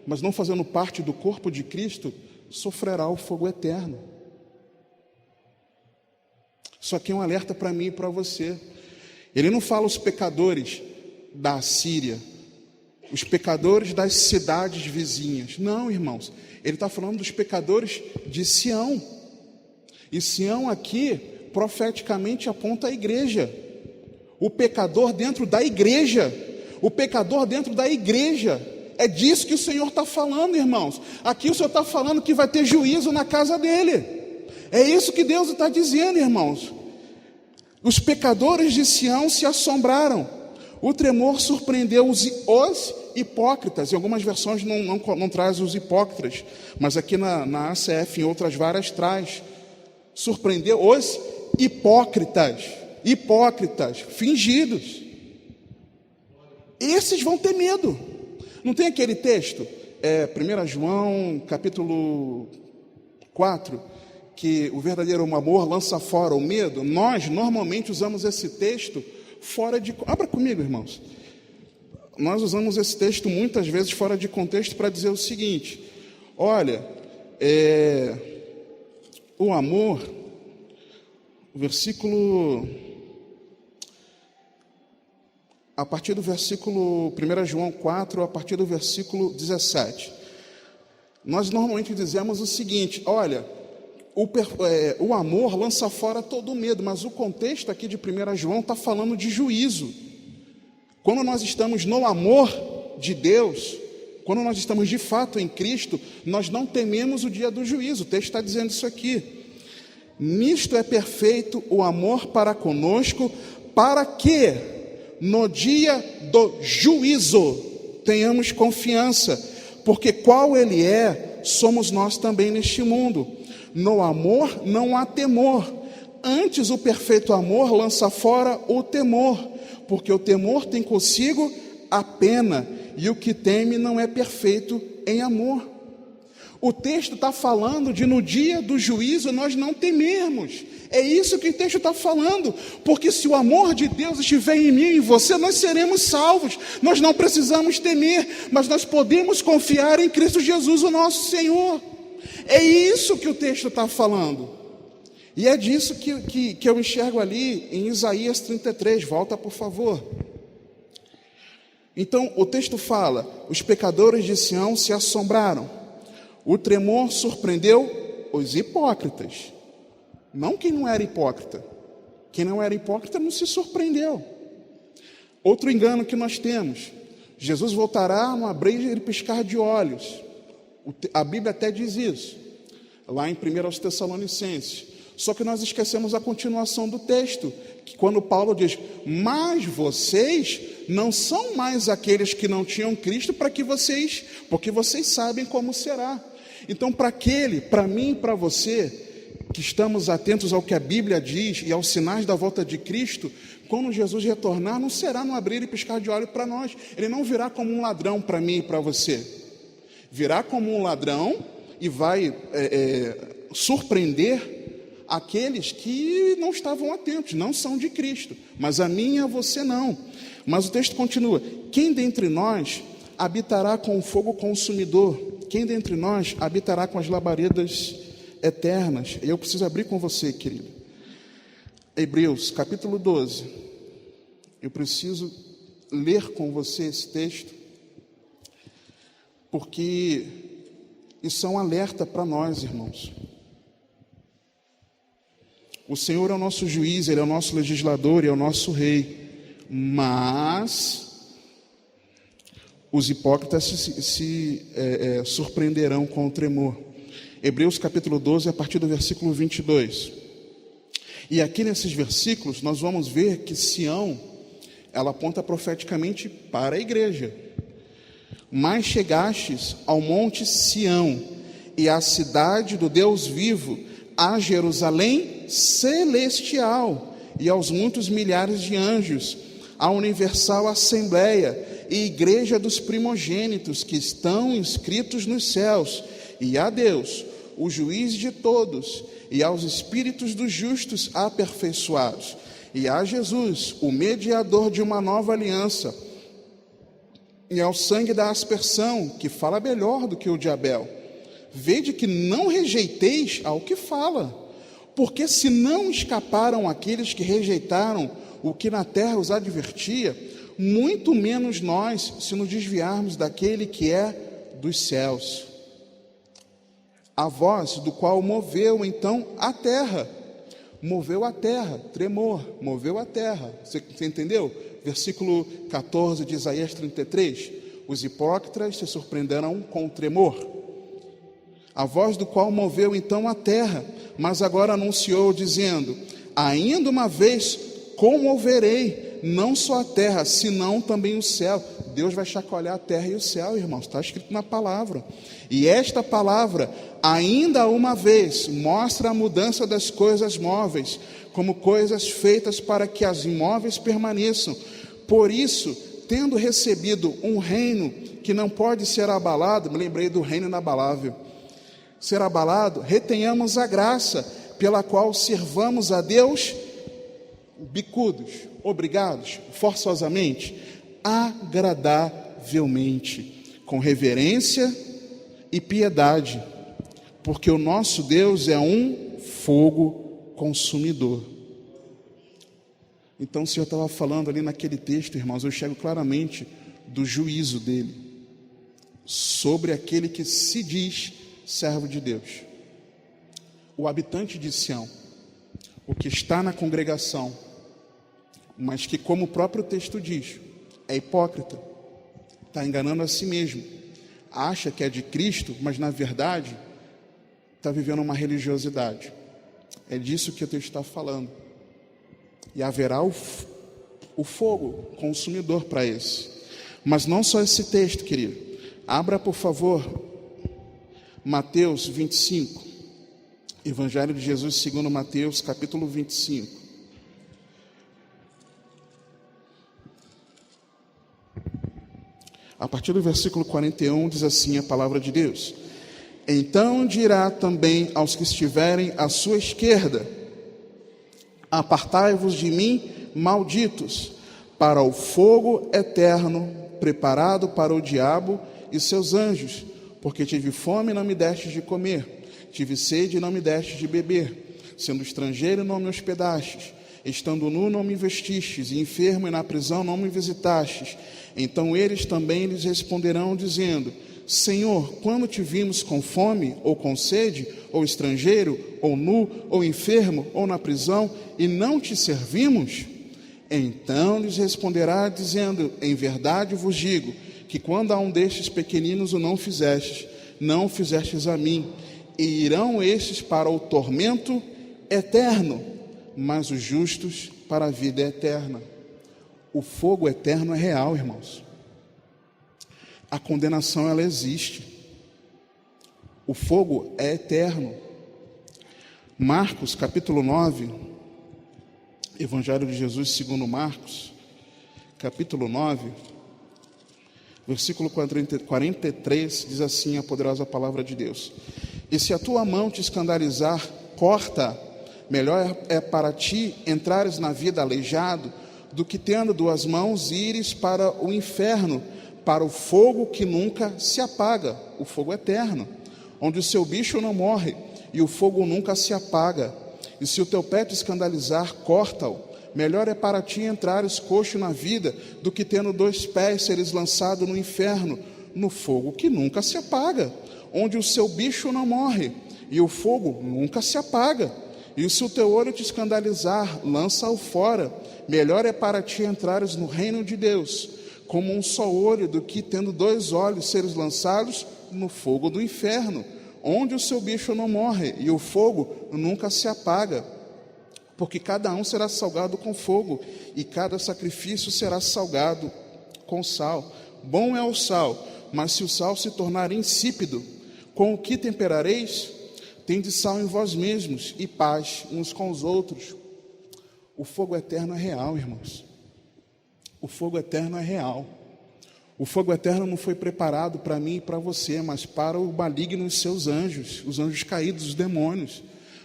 mas não fazendo parte do corpo de Cristo, sofrerá o fogo eterno. Isso aqui é um alerta para mim e para você. Ele não fala os pecadores da Assíria, os pecadores das cidades vizinhas. Não, irmãos. Ele está falando dos pecadores de Sião. E Sião aqui, profeticamente, aponta a igreja. O pecador dentro da igreja. O pecador dentro da igreja. É disso que o Senhor está falando, irmãos. Aqui o Senhor está falando que vai ter juízo na casa dele. É isso que Deus está dizendo, irmãos. Os pecadores de Sião se assombraram. O tremor surpreendeu os hipócritas. Em algumas versões não traz os hipócritas, mas aqui na ACF, em outras várias, traz. Surpreendeu os hipócritas. Hipócritas, fingidos. Esses vão ter medo. Não tem aquele texto, 1 João, capítulo 4, que o verdadeiro amor lança fora o medo? Nós, normalmente, usamos esse texto fora de... Abra comigo, irmãos. Nós usamos esse texto muitas vezes fora de contexto para dizer o seguinte: olha, o amor, o versículo... A partir do versículo 1 João 4, a partir do versículo 17. Nós normalmente dizemos o seguinte: olha, o amor lança fora todo o medo, mas o contexto aqui de 1 João está falando de juízo. Quando nós estamos no amor de Deus, quando nós estamos de fato em Cristo, nós não tememos o dia do juízo. O texto está dizendo isso aqui. Nisto é perfeito o amor para conosco, para que no dia do juízo tenhamos confiança, porque qual ele é, somos nós também neste mundo. No amor não há temor, antes o perfeito amor lança fora o temor, porque o temor tem consigo a pena, e o que teme não é perfeito em amor. O texto está falando de no dia do juízo nós não temermos. É isso que o texto está falando, porque se o amor de Deus estiver em mim e em você, nós seremos salvos. Nós não precisamos temer, mas nós podemos confiar em Cristo Jesus, o nosso Senhor. É isso que o texto está falando. E é disso que eu enxergo ali em Isaías 33. Volta, por favor. Então, o texto fala: os pecadores de Sião se assombraram. O tremor surpreendeu os hipócritas. Não quem não era hipócrita. Quem não era hipócrita não se surpreendeu. Outro engano que nós temos: Jesus voltará num abrir e piscar de olhos. A Bíblia até diz isso, lá em 1 Tessalonicenses. Só que nós esquecemos a continuação do texto, que quando Paulo diz: mas vocês não são mais aqueles que não tinham Cristo, porque vocês sabem como será. Então, para mim e para você, que estamos atentos ao que a Bíblia diz e aos sinais da volta de Cristo, quando Jesus retornar, não será no abrir e piscar de olhos para nós. Ele não virá como um ladrão para mim e para você. Virá como um ladrão e vai surpreender aqueles que não estavam atentos, não são de Cristo. Mas a mim e a você não. Mas o texto continua: quem dentre nós habitará com o fogo consumidor? Quem dentre nós habitará com as labaredas eternas? Eu preciso abrir com você, querido. Hebreus, capítulo 12. Eu preciso ler com você esse texto, porque isso é um alerta para nós, irmãos. O Senhor é o nosso juiz, Ele é o nosso legislador e é o nosso rei, mas os hipócritas se surpreenderão com o tremor. Hebreus capítulo 12, a partir do versículo 22. E aqui nesses versículos nós vamos ver que Sião, ela aponta profeticamente para a igreja. Mas chegastes ao monte Sião e à cidade do Deus vivo, a Jerusalém celestial e aos muitos milhares de anjos, a universal assembleia e igreja dos primogênitos que estão inscritos nos céus, e a Deus, o juiz de todos, e aos espíritos dos justos aperfeiçoados, e a Jesus, o mediador de uma nova aliança, e ao sangue da aspersão, que fala melhor do que o de Abel. Vede que não rejeiteis ao que fala, porque se não escaparam aqueles que rejeitaram o que na terra os advertia, muito menos nós, se nos desviarmos daquele que é dos céus. A voz do qual moveu então a terra, tremor, moveu a terra. Você entendeu? Versículo 14 de Isaías 33, os hipócritas se surpreenderão com o tremor. A voz do qual moveu então a terra, mas agora anunciou dizendo, ainda uma vez comoverei, não só a terra, senão também o céu. Deus vai chacoalhar a terra e o céu, irmãos, está escrito na palavra. E esta palavra, ainda uma vez, mostra a mudança das coisas móveis, como coisas feitas para que as imóveis permaneçam. Por isso, tendo recebido um reino que não pode ser abalado, me lembrei do reino inabalável, ser abalado, retenhamos a graça pela qual servamos a Deus bicudos, obrigados, forçosamente, agradavelmente, com reverência e piedade, porque o nosso Deus é um fogo consumidor. Então o Senhor estava falando ali naquele texto, irmãos, eu enxergo claramente do juízo dele sobre aquele que se diz servo de Deus, o habitante de Sião, o que está na congregação, mas que, como o próprio texto diz, é hipócrita, está enganando a si mesmo, acha que é de Cristo, mas na verdade está vivendo uma religiosidade. É disso que o texto está falando. E haverá o fogo consumidor para esse. Mas não só esse texto, querido. Abra, por favor, Mateus 25, Evangelho de Jesus segundo Mateus, capítulo 25. A partir do versículo 41, diz assim a palavra de Deus: então dirá também aos que estiverem à sua esquerda, apartai-vos de mim, malditos, para o fogo eterno, preparado para o diabo e seus anjos, porque tive fome e não me destes de comer, tive sede e não me destes de beber, sendo estrangeiro não me hospedastes, estando nu não me vestistes, e enfermo e na prisão não me visitastes. Então eles também lhes responderão dizendo, Senhor, quando te vimos com fome, ou com sede, ou estrangeiro, ou nu, ou enfermo, ou na prisão, e não te servimos? Então lhes responderá dizendo, em verdade vos digo, que quando a um destes pequeninos o não fizestes a mim, e irão estes para o tormento eterno, mas os justos para a vida eterna. O fogo eterno é real, irmãos. A condenação, ela existe. O fogo é eterno. Marcos, capítulo 9, Evangelho de Jesus segundo Marcos, capítulo 9, versículo 43, diz assim a poderosa palavra de Deus: e se a tua mão te escandalizar, corta, melhor é para ti entrares na vida aleijado, do que tendo duas mãos ires para o inferno, para o fogo que nunca se apaga, o fogo eterno, onde o seu bicho não morre, e o fogo nunca se apaga. E se o teu pé te escandalizar, corta-o. Melhor é para ti entrares coxo na vida, do que tendo dois pés seres lançado no inferno, no fogo que nunca se apaga, onde o seu bicho não morre, e o fogo nunca se apaga. E se o teu olho te escandalizar, lança-o fora. Melhor é para ti entrares no reino de Deus, como um só olho, do que, tendo 2 olhos, seres lançados no fogo do inferno, onde o seu bicho não morre, e o fogo nunca se apaga. Porque cada um será salgado com fogo, e cada sacrifício será salgado com sal. Bom é o sal, mas se o sal se tornar insípido, com o que temperareis? Tende sal em vós mesmos, e paz uns com os outros. O fogo eterno é real, irmãos. O fogo eterno é real. O fogo eterno não foi preparado para mim e para você, mas para o maligno e seus anjos, os anjos caídos, os demônios.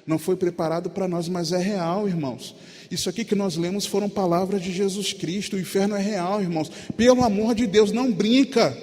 Não foi preparado para nós, mas é real, irmãos. Isso aqui que nós lemos foram palavras de Jesus Cristo. O inferno é real, irmãos. Pelo amor de Deus, não brinca.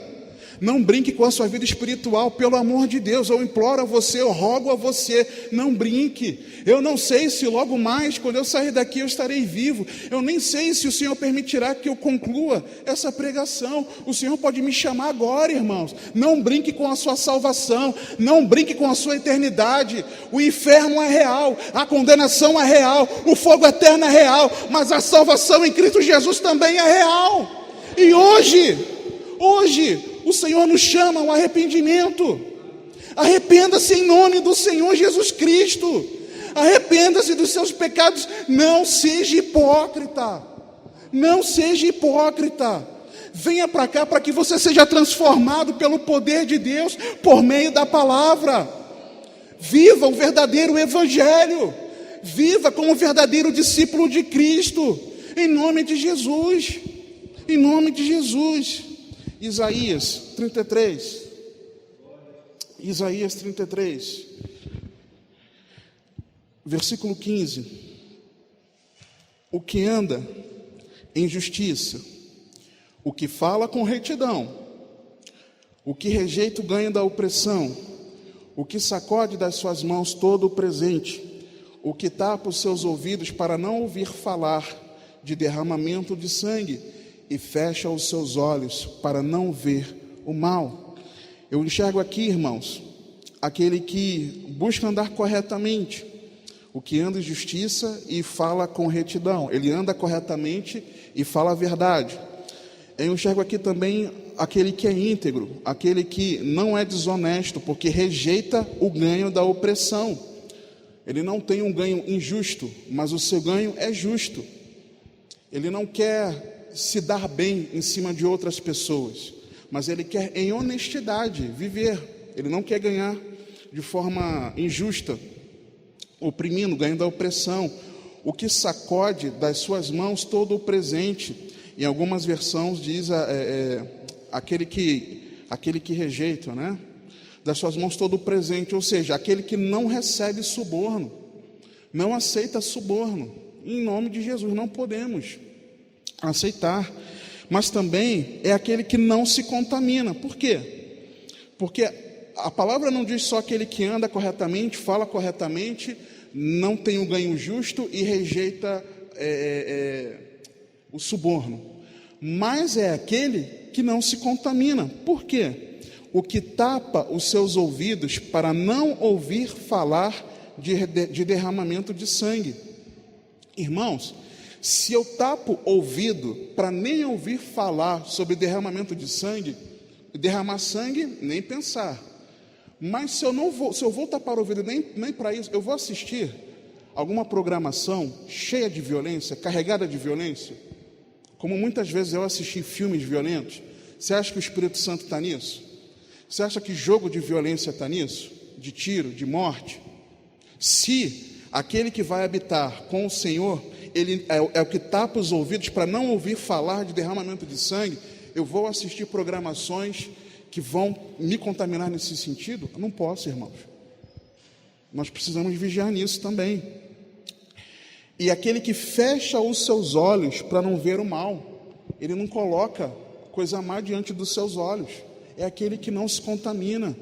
Não brinque com a sua vida espiritual, pelo amor de Deus. Eu imploro a você, eu rogo a você, não brinque. Eu não sei se logo mais, quando eu sair daqui, eu estarei vivo. Eu nem sei se o Senhor permitirá que eu conclua essa pregação. O Senhor pode me chamar agora, irmãos. Não brinque com a sua salvação, não brinque com a sua eternidade. O inferno é real, a condenação é real, o fogo eterno é real, mas a salvação em Cristo Jesus também é real. E hoje, o Senhor nos chama ao arrependimento. Arrependa-se em nome do Senhor Jesus Cristo. Arrependa-se dos seus pecados. Não seja hipócrita. Não seja hipócrita. Venha para cá para que você seja transformado pelo poder de Deus por meio da palavra. Viva o verdadeiro evangelho. Viva como verdadeiro discípulo de Cristo. Em nome de Jesus. Em nome de Jesus. Isaías 33, versículo 15. O que anda em justiça, o que fala com retidão, o que rejeita o ganho da opressão, o que sacode das suas mãos todo o presente, o que tapa os seus ouvidos para não ouvir falar de derramamento de sangue, e fecha os seus olhos para não ver o mal. Eu enxergo aqui, irmãos, aquele que busca andar corretamente, o que anda em justiça e fala com retidão. Ele anda corretamente e fala a verdade. Eu enxergo aqui também aquele que é íntegro, aquele que não é desonesto, porque rejeita o ganho da opressão. Ele não tem um ganho injusto, mas o seu ganho é justo. Ele não quer se dar bem em cima de outras pessoas, mas ele quer em honestidade viver. Ele não quer ganhar de forma injusta, oprimindo, ganhando a opressão. O que sacode das suas mãos todo o presente. Em algumas versões diz aquele que rejeita, né? Das suas mãos todo o presente, ou seja, aquele que não recebe suborno, não aceita suborno. Em nome de Jesus não podemos aceitar. Mas também é aquele que não se contamina. Por quê? Porque a palavra não diz só aquele que anda corretamente, fala corretamente, não tem um ganho justo e rejeita o suborno, mas é aquele que não se contamina. Por quê? O que tapa os seus ouvidos para não ouvir falar de derramamento de sangue. Irmãos, se eu tapo ouvido para nem ouvir falar sobre derramamento de sangue, derramar sangue, nem pensar. Mas se eu vou tapar o ouvido nem para isso, eu vou assistir alguma programação cheia de violência, carregada de violência, como muitas vezes eu assisti filmes violentos. Você acha que o Espírito Santo está nisso? Você acha que jogo de violência está nisso? De tiro, de morte? Se aquele que vai habitar com o Senhor, ele é o que tapa os ouvidos para não ouvir falar de derramamento de sangue, eu vou assistir programações que vão me contaminar nesse sentido? Eu não posso, irmãos. Nós precisamos vigiar nisso também. E aquele que fecha os seus olhos para não ver o mal, ele não coloca coisa má diante dos seus olhos, é aquele que não se contamina.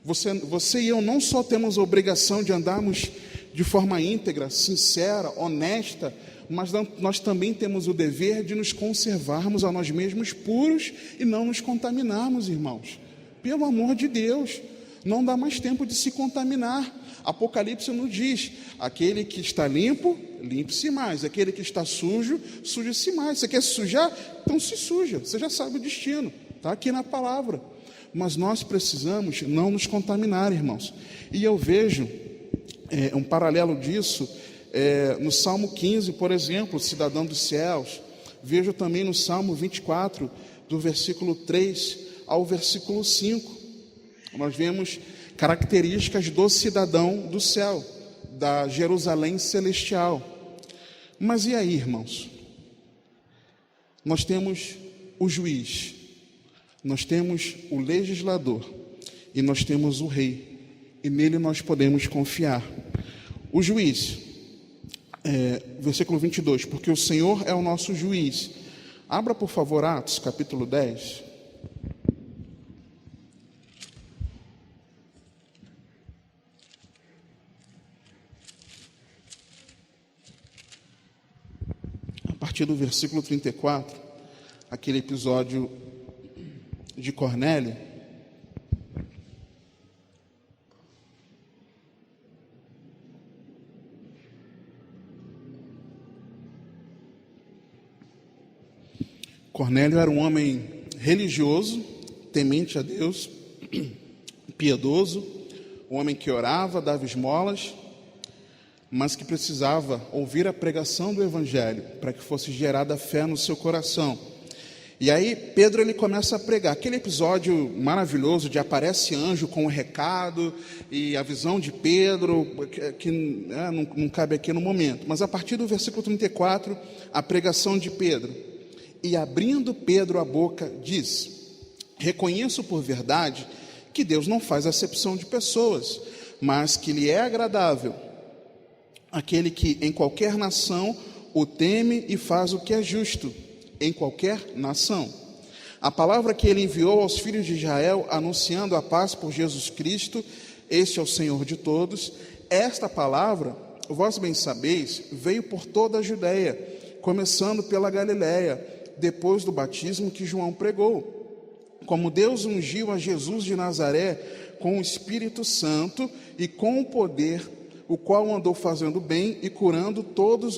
Você e eu não só temos a obrigação de andarmos de forma íntegra, sincera, honesta, mas nós também temos o dever de nos conservarmos a nós mesmos puros e não nos contaminarmos, irmãos. Pelo amor de Deus, não dá mais tempo de se contaminar. Apocalipse nos diz: aquele que está limpo, limpe-se mais. Aquele que está sujo, suje-se mais. Você quer se sujar? Então se suja. Você já sabe o destino. Está aqui na palavra. Mas nós precisamos não nos contaminar, irmãos. E eu vejo um paralelo disso no Salmo 15, por exemplo, cidadão dos céus. Vejo também no Salmo 24, do versículo 3 ao versículo 5. Nós vemos características do cidadão do céu, da Jerusalém celestial. Mas e aí, irmãos? Nós temos o juiz, nós temos o legislador e nós temos o rei, e nele nós podemos confiar. O juiz, versículo 22, porque o Senhor é o nosso juiz. Abra, por favor, Atos, capítulo 10. A partir do versículo 34, aquele episódio de Cornélio. Cornélio era um homem religioso, temente a Deus, piedoso, um homem que orava, dava esmolas, mas que precisava ouvir a pregação do Evangelho para que fosse gerada fé no seu coração. E aí Pedro ele começa a pregar. Aquele episódio maravilhoso de aparece anjo com o recado e a visão de Pedro, que não cabe aqui no momento. Mas a partir do versículo 34, a pregação de Pedro. E abrindo Pedro a boca, diz: reconheço por verdade que Deus não faz acepção de pessoas, mas que lhe é agradável aquele que em qualquer nação o teme e faz o que é justo, em qualquer nação. A palavra que ele enviou aos filhos de Israel, anunciando a paz por Jesus Cristo, este é o Senhor de todos. Esta palavra, vós bem sabeis, veio por toda a Judeia, começando pela Galiléia, depois do batismo que João pregou. Como Deus ungiu a Jesus de Nazaré com o Espírito Santo e com o poder, o qual andou fazendo bem e curando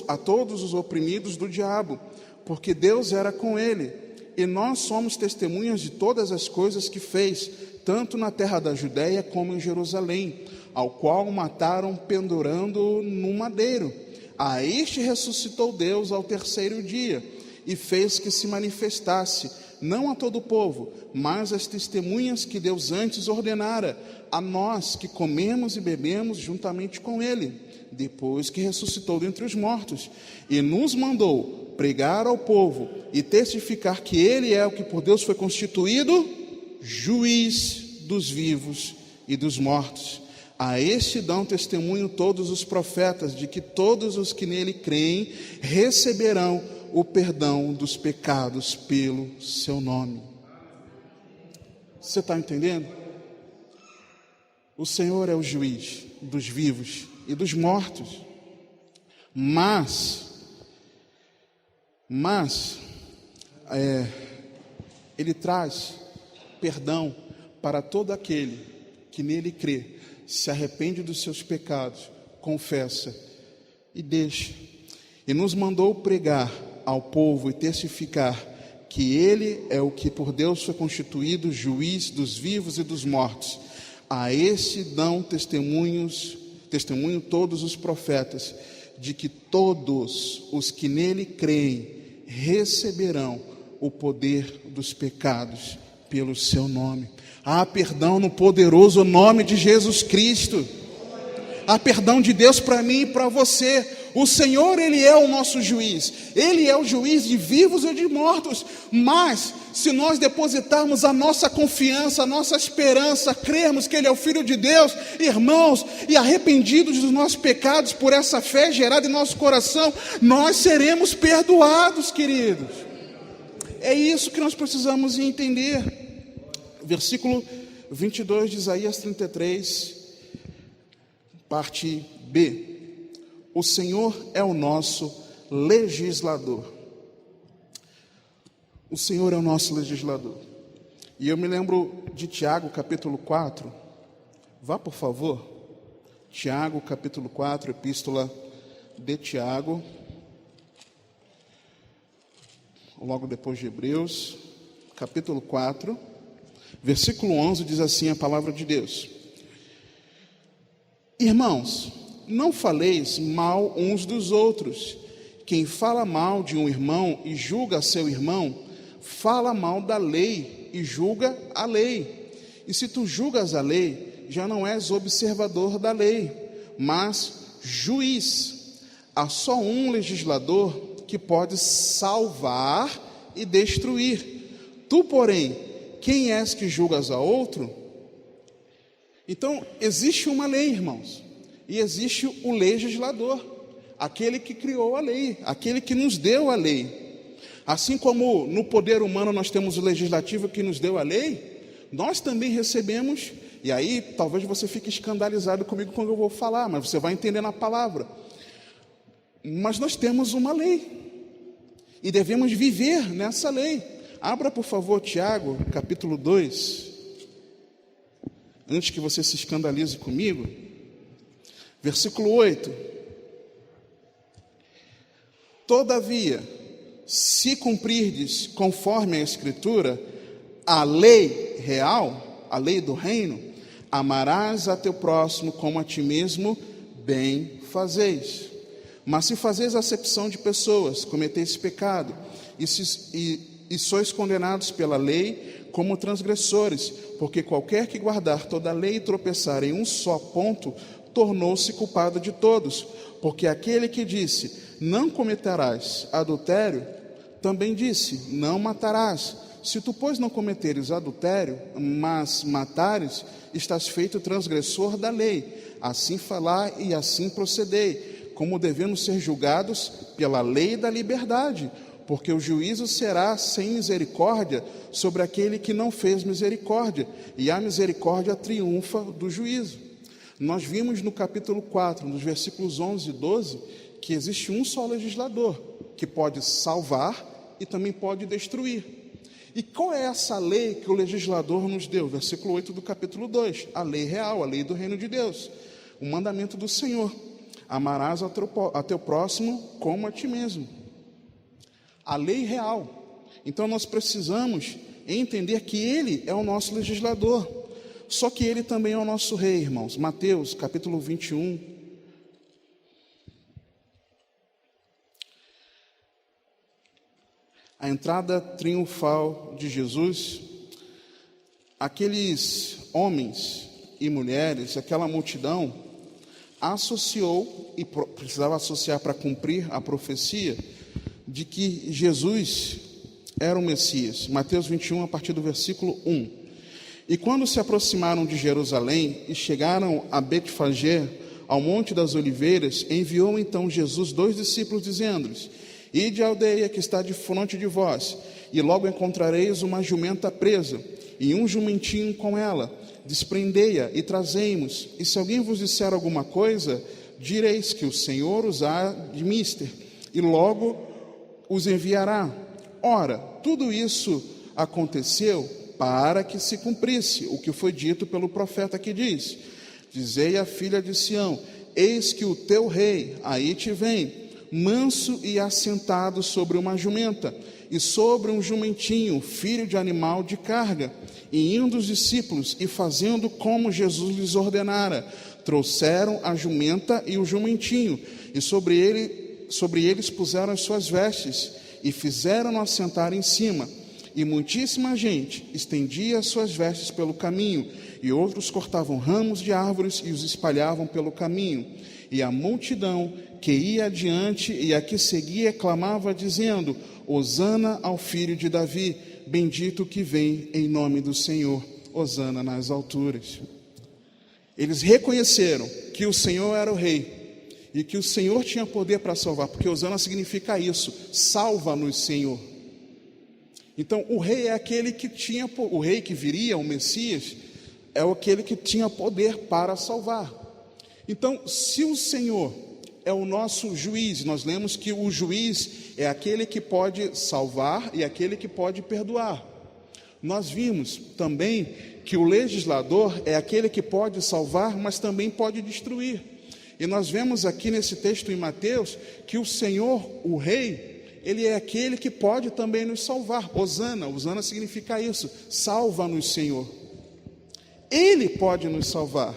a todos os oprimidos do diabo, porque Deus era com ele. E nós somos testemunhas de todas as coisas que fez, tanto na terra da Judéia como em Jerusalém, ao qual mataram pendurando-o no madeiro. A este ressuscitou Deus ao terceiro dia, e fez que se manifestasse, não a todo o povo, mas às testemunhas que Deus antes ordenara, a nós que comemos e bebemos juntamente com ele, depois que ressuscitou dentre os mortos, e nos mandou pregar ao povo e testificar que ele é o que por Deus foi constituído juiz dos vivos e dos mortos. A este dão testemunho todos os profetas, de que todos os que nele creem receberão o perdão dos pecados pelo seu nome. Você está entendendo? O Senhor é o juiz dos vivos e dos mortos. Mas Ele traz perdão para todo aquele que nele crê, se arrepende dos seus pecados, confessa e deixa. E nos mandou pregar ao povo e testificar que ele é o que por Deus foi constituído juiz dos vivos e dos mortos. A esse dão testemunho todos os profetas, de que todos os que nele creem receberão o poder dos pecados pelo seu nome. Há perdão no poderoso nome de Jesus Cristo. Há perdão de Deus para mim e para você. O Senhor, Ele é o nosso juiz. Ele é o juiz de vivos e de mortos. Mas, se nós depositarmos a nossa confiança, a nossa esperança, crermos que Ele é o Filho de Deus, irmãos, e arrependidos dos nossos pecados por essa fé gerada em nosso coração, nós seremos perdoados, queridos. É isso que nós precisamos entender. Versículo 22 de Isaías 33, parte B. O Senhor é o nosso legislador. O Senhor é o nosso legislador. E eu me lembro de Tiago, capítulo 4. Vá, por favor. Tiago, capítulo 4, epístola de Tiago. Logo depois de Hebreus, capítulo 4, versículo 11, diz assim a palavra de Deus: Irmãos, não faleis mal uns dos outros. Quem fala mal de um irmão e julga seu irmão, fala mal da lei e julga a lei. E se tu julgas a lei, já não és observador da lei, mas juiz. Há só um legislador que pode salvar e destruir. Tu, porém, quem és que julgas a outro? Então, existe uma lei, irmãos, e existe o legislador, aquele que criou a lei, aquele que nos deu a lei. Assim como no poder humano nós temos o legislativo que nos deu a lei, nós também recebemos, e aí talvez você fique escandalizado comigo quando eu vou falar, mas você vai entender na palavra. Mas nós temos uma lei, e devemos viver nessa lei. Abra, por favor, Tiago, capítulo 2, antes que você se escandalize comigo, versículo 8. Todavia, se cumprirdes conforme a Escritura, a lei real, a lei do reino, amarás a teu próximo como a ti mesmo, bem fazeis. Mas se fazeis acepção de pessoas, cometeis pecado, e sois condenados pela lei como transgressores, porque qualquer que guardar toda a lei e tropeçar em um só ponto, tornou-se culpado de todos. Porque aquele que disse, não cometerás adultério, também disse, não matarás. Se tu, pois, não cometeres adultério, mas matares, estás feito transgressor da lei. Assim falar e assim procedei, como devemos ser julgados pela lei da liberdade, porque o juízo será sem misericórdia sobre aquele que não fez misericórdia, e a misericórdia triunfa do juízo. Nós vimos no capítulo 4, nos versículos 11 e 12, que existe um só legislador, que pode salvar e também pode destruir. E qual é essa lei que o legislador nos deu? Versículo 8 do capítulo 2, a lei real, a lei do reino de Deus, o mandamento do Senhor: amarás a teu próximo como a ti mesmo. A lei real. Então nós precisamos entender que Ele é o nosso legislador, só que Ele também é o nosso rei, irmãos. Mateus capítulo 21, a entrada triunfal de Jesus. Aqueles homens e mulheres, aquela multidão, associou, e precisava associar para cumprir a profecia, de que Jesus era o Messias. Mateus 21, a partir do versículo 1. E quando se aproximaram de Jerusalém e chegaram a Betfagé, ao Monte das Oliveiras, enviou então Jesus 2 discípulos, dizendo-lhes: Ide à aldeia que está defronte de vós, e logo encontrareis uma jumenta presa, e um jumentinho com ela. Desprendei-a e trazei-mos. E se alguém vos disser alguma coisa, direis que o Senhor os há de mister, e logo os enviará. Ora, tudo isso aconteceu para que se cumprisse o que foi dito pelo profeta, que diz: Dizei à filha de Sião: eis que o teu rei aí te vem, manso e assentado sobre uma jumenta, e sobre um jumentinho, filho de animal de carga. E indo os discípulos, e fazendo como Jesus lhes ordenara, trouxeram a jumenta e o jumentinho, e sobre eles puseram as suas vestes, e fizeram-no assentar em cima. E muitíssima gente estendia as suas vestes pelo caminho, e outros cortavam ramos de árvores e os espalhavam pelo caminho. E a multidão que ia adiante e a que seguia clamava, dizendo: Hosana ao filho de Davi, bendito o que vem em nome do Senhor, hosana nas alturas. Eles reconheceram que o Senhor era o rei, e que o Senhor tinha poder para salvar, porque hosana significa isso: salva-nos, Senhor. Então o rei é aquele que tinha, o rei que viria, o Messias, é aquele que tinha poder para salvar. Então, se o Senhor é o nosso juiz. Nós lemos que o juiz é aquele que pode salvar e aquele que pode perdoar. Nós vimos também que o legislador é aquele que pode salvar, mas também pode destruir. E nós vemos aqui nesse texto em Mateus que o Senhor, o Rei, Ele é aquele que pode também nos salvar. Hosana significa isso, salva-nos, Senhor. Ele pode nos salvar.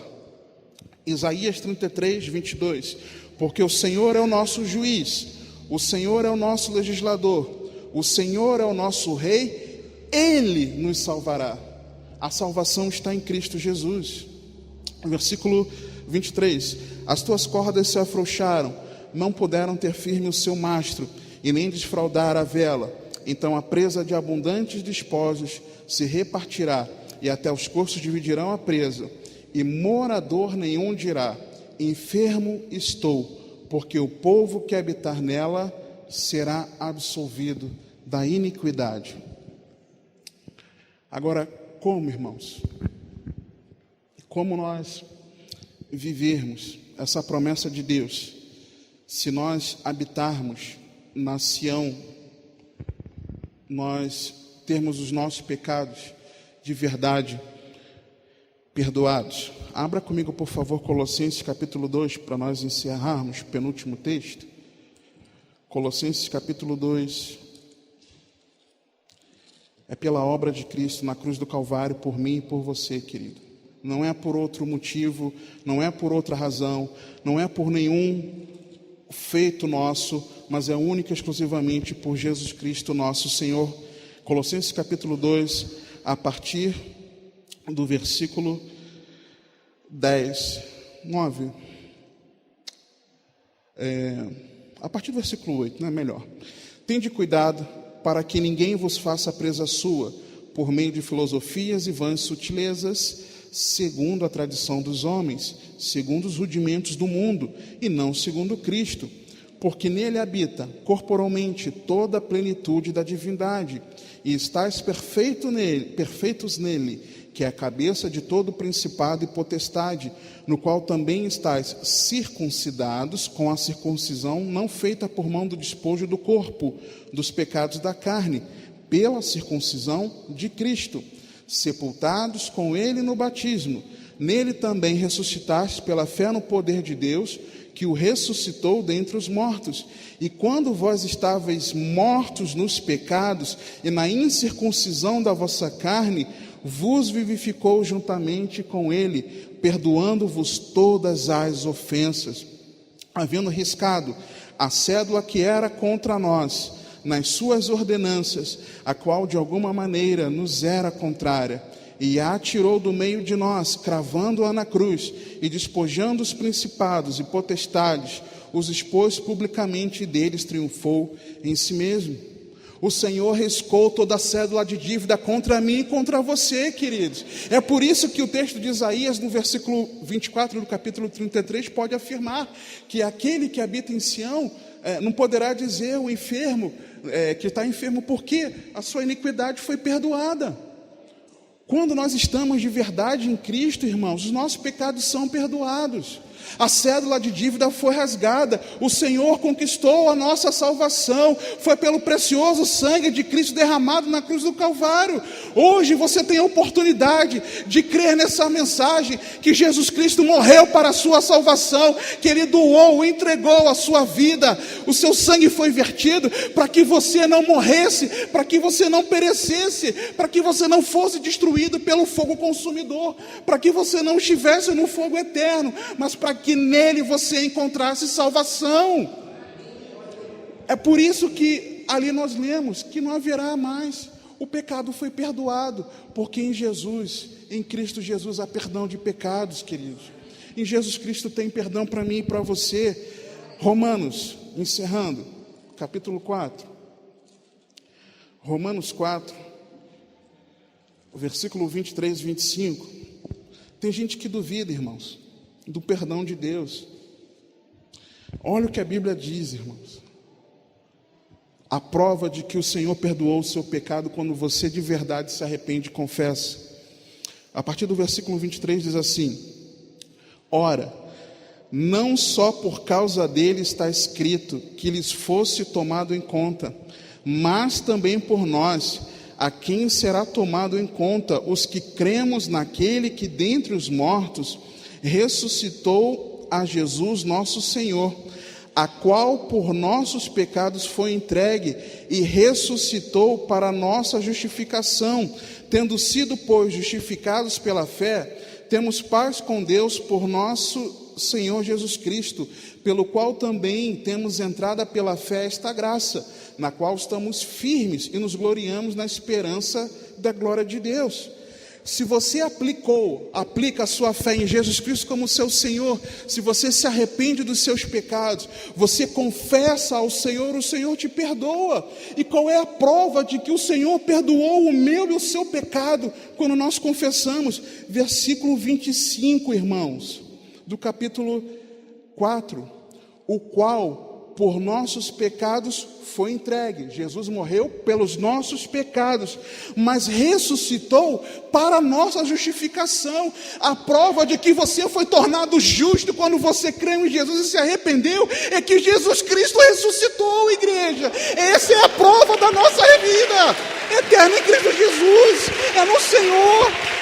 Isaías 33, 22. Porque o Senhor é o nosso juiz, o Senhor é o nosso legislador, o Senhor é o nosso Rei, Ele nos salvará. A salvação está em Cristo Jesus. Versículo 23. As tuas cordas se afrouxaram, não puderam ter firme o seu mastro, e nem desfraldar a vela. Então a presa de abundantes despojos se repartirá, e até os corços dividirão a presa, e morador nenhum dirá: enfermo estou, porque o povo que habitar nela será absolvido da iniquidade. Agora, como, irmãos? Como nós vivermos essa promessa de Deus, se nós habitarmos na Sião, nós termos os nossos pecados de verdade perdoados? Abra comigo, por favor, Colossenses capítulo 2, para nós encerrarmos o penúltimo texto. Colossenses capítulo 2. É pela obra de Cristo na cruz do Calvário, por mim e por você, querido. Não é por outro motivo, não é por outra razão, não é por nenhum feito nosso, mas é única e exclusivamente por Jesus Cristo, nosso Senhor. Colossenses capítulo 2, a partir do versículo 9. A partir do versículo 8, não é melhor. Tende cuidado para que ninguém vos faça presa sua, por meio de filosofias e vãs sutilezas, segundo a tradição dos homens, segundo os rudimentos do mundo, e não segundo Cristo, porque nele habita corporalmente toda a plenitude da divindade, e estáis perfeitos nele, que é a cabeça de todo principado e potestade, no qual também estáis circuncidados com a circuncisão não feita por mão do despojo do corpo, dos pecados da carne, pela circuncisão de Cristo, sepultados com ele no batismo, nele também ressuscitastes pela fé no poder de Deus, que o ressuscitou dentre os mortos. E quando vós estáveis mortos nos pecados e na incircuncisão da vossa carne, vos vivificou juntamente com ele, perdoando-vos todas as ofensas, havendo riscado a cédula que era contra nós, nas suas ordenanças, a qual de alguma maneira nos era contrária, e a atirou do meio de nós, cravando-a na cruz, e despojando os principados e potestades, os expôs publicamente, e deles triunfou em si mesmo. O Senhor riscou toda a cédula de dívida contra mim e contra você, queridos. É por isso que o texto de Isaías, no versículo 24 do capítulo 33, pode afirmar que aquele que habita em Sião não poderá dizer o enfermo que está enfermo, porque a sua iniquidade foi perdoada. Quando nós estamos de verdade em Cristo, irmãos, os nossos pecados são perdoados. A cédula de dívida foi rasgada. O Senhor conquistou a nossa salvação. Foi pelo precioso sangue de Cristo derramado na cruz do Calvário. Hoje você tem a oportunidade de crer nessa mensagem, que Jesus Cristo morreu para a sua salvação, que Ele doou, entregou a sua vida. O seu sangue foi vertido para que você não morresse, para que você não perecesse, para que você não fosse destruído pelo fogo consumidor, para que você não estivesse no fogo eterno, mas para que nele você encontrasse salvação. É por isso que ali nós lemos que não haverá mais. O pecado foi perdoado, porque em Jesus, em Cristo Jesus, há perdão de pecados, queridos. Em Jesus Cristo tem perdão para mim e para você. Romanos, encerrando, capítulo 4. Romanos 4, versículo 23 e 25. Tem gente que duvida, irmãos, do perdão de Deus. Olha o que a Bíblia diz, irmãos. A prova de que o Senhor perdoou o seu pecado quando você de verdade se arrepende e confessa. A partir do versículo 23 diz assim: ora, não só por causa dele está escrito que lhes fosse tomado em conta, mas também por nós, a quem será tomado em conta, os que cremos naquele que dentre os mortos ressuscitou a Jesus nosso Senhor, a qual por nossos pecados foi entregue e ressuscitou para nossa justificação. Tendo sido, pois, justificados pela fé, temos paz com Deus por nosso Senhor Jesus Cristo, pelo qual também temos entrada pela fé esta graça, na qual estamos firmes e nos gloriamos na esperança da glória de Deus. Se você aplica a sua fé em Jesus Cristo como seu Senhor, se você se arrepende dos seus pecados, você confessa ao Senhor, o Senhor te perdoa. E qual é a prova de que o Senhor perdoou o meu e o seu pecado? Quando nós confessamos, versículo 25, irmãos, do capítulo 4, o qual por nossos pecados foi entregue. Jesus morreu pelos nossos pecados, mas ressuscitou para a nossa justificação. A prova de que você foi tornado justo quando você creu em Jesus e se arrependeu, é que Jesus Cristo ressuscitou, igreja. Essa é a prova da nossa vida eterna em Cristo Jesus, é no Senhor.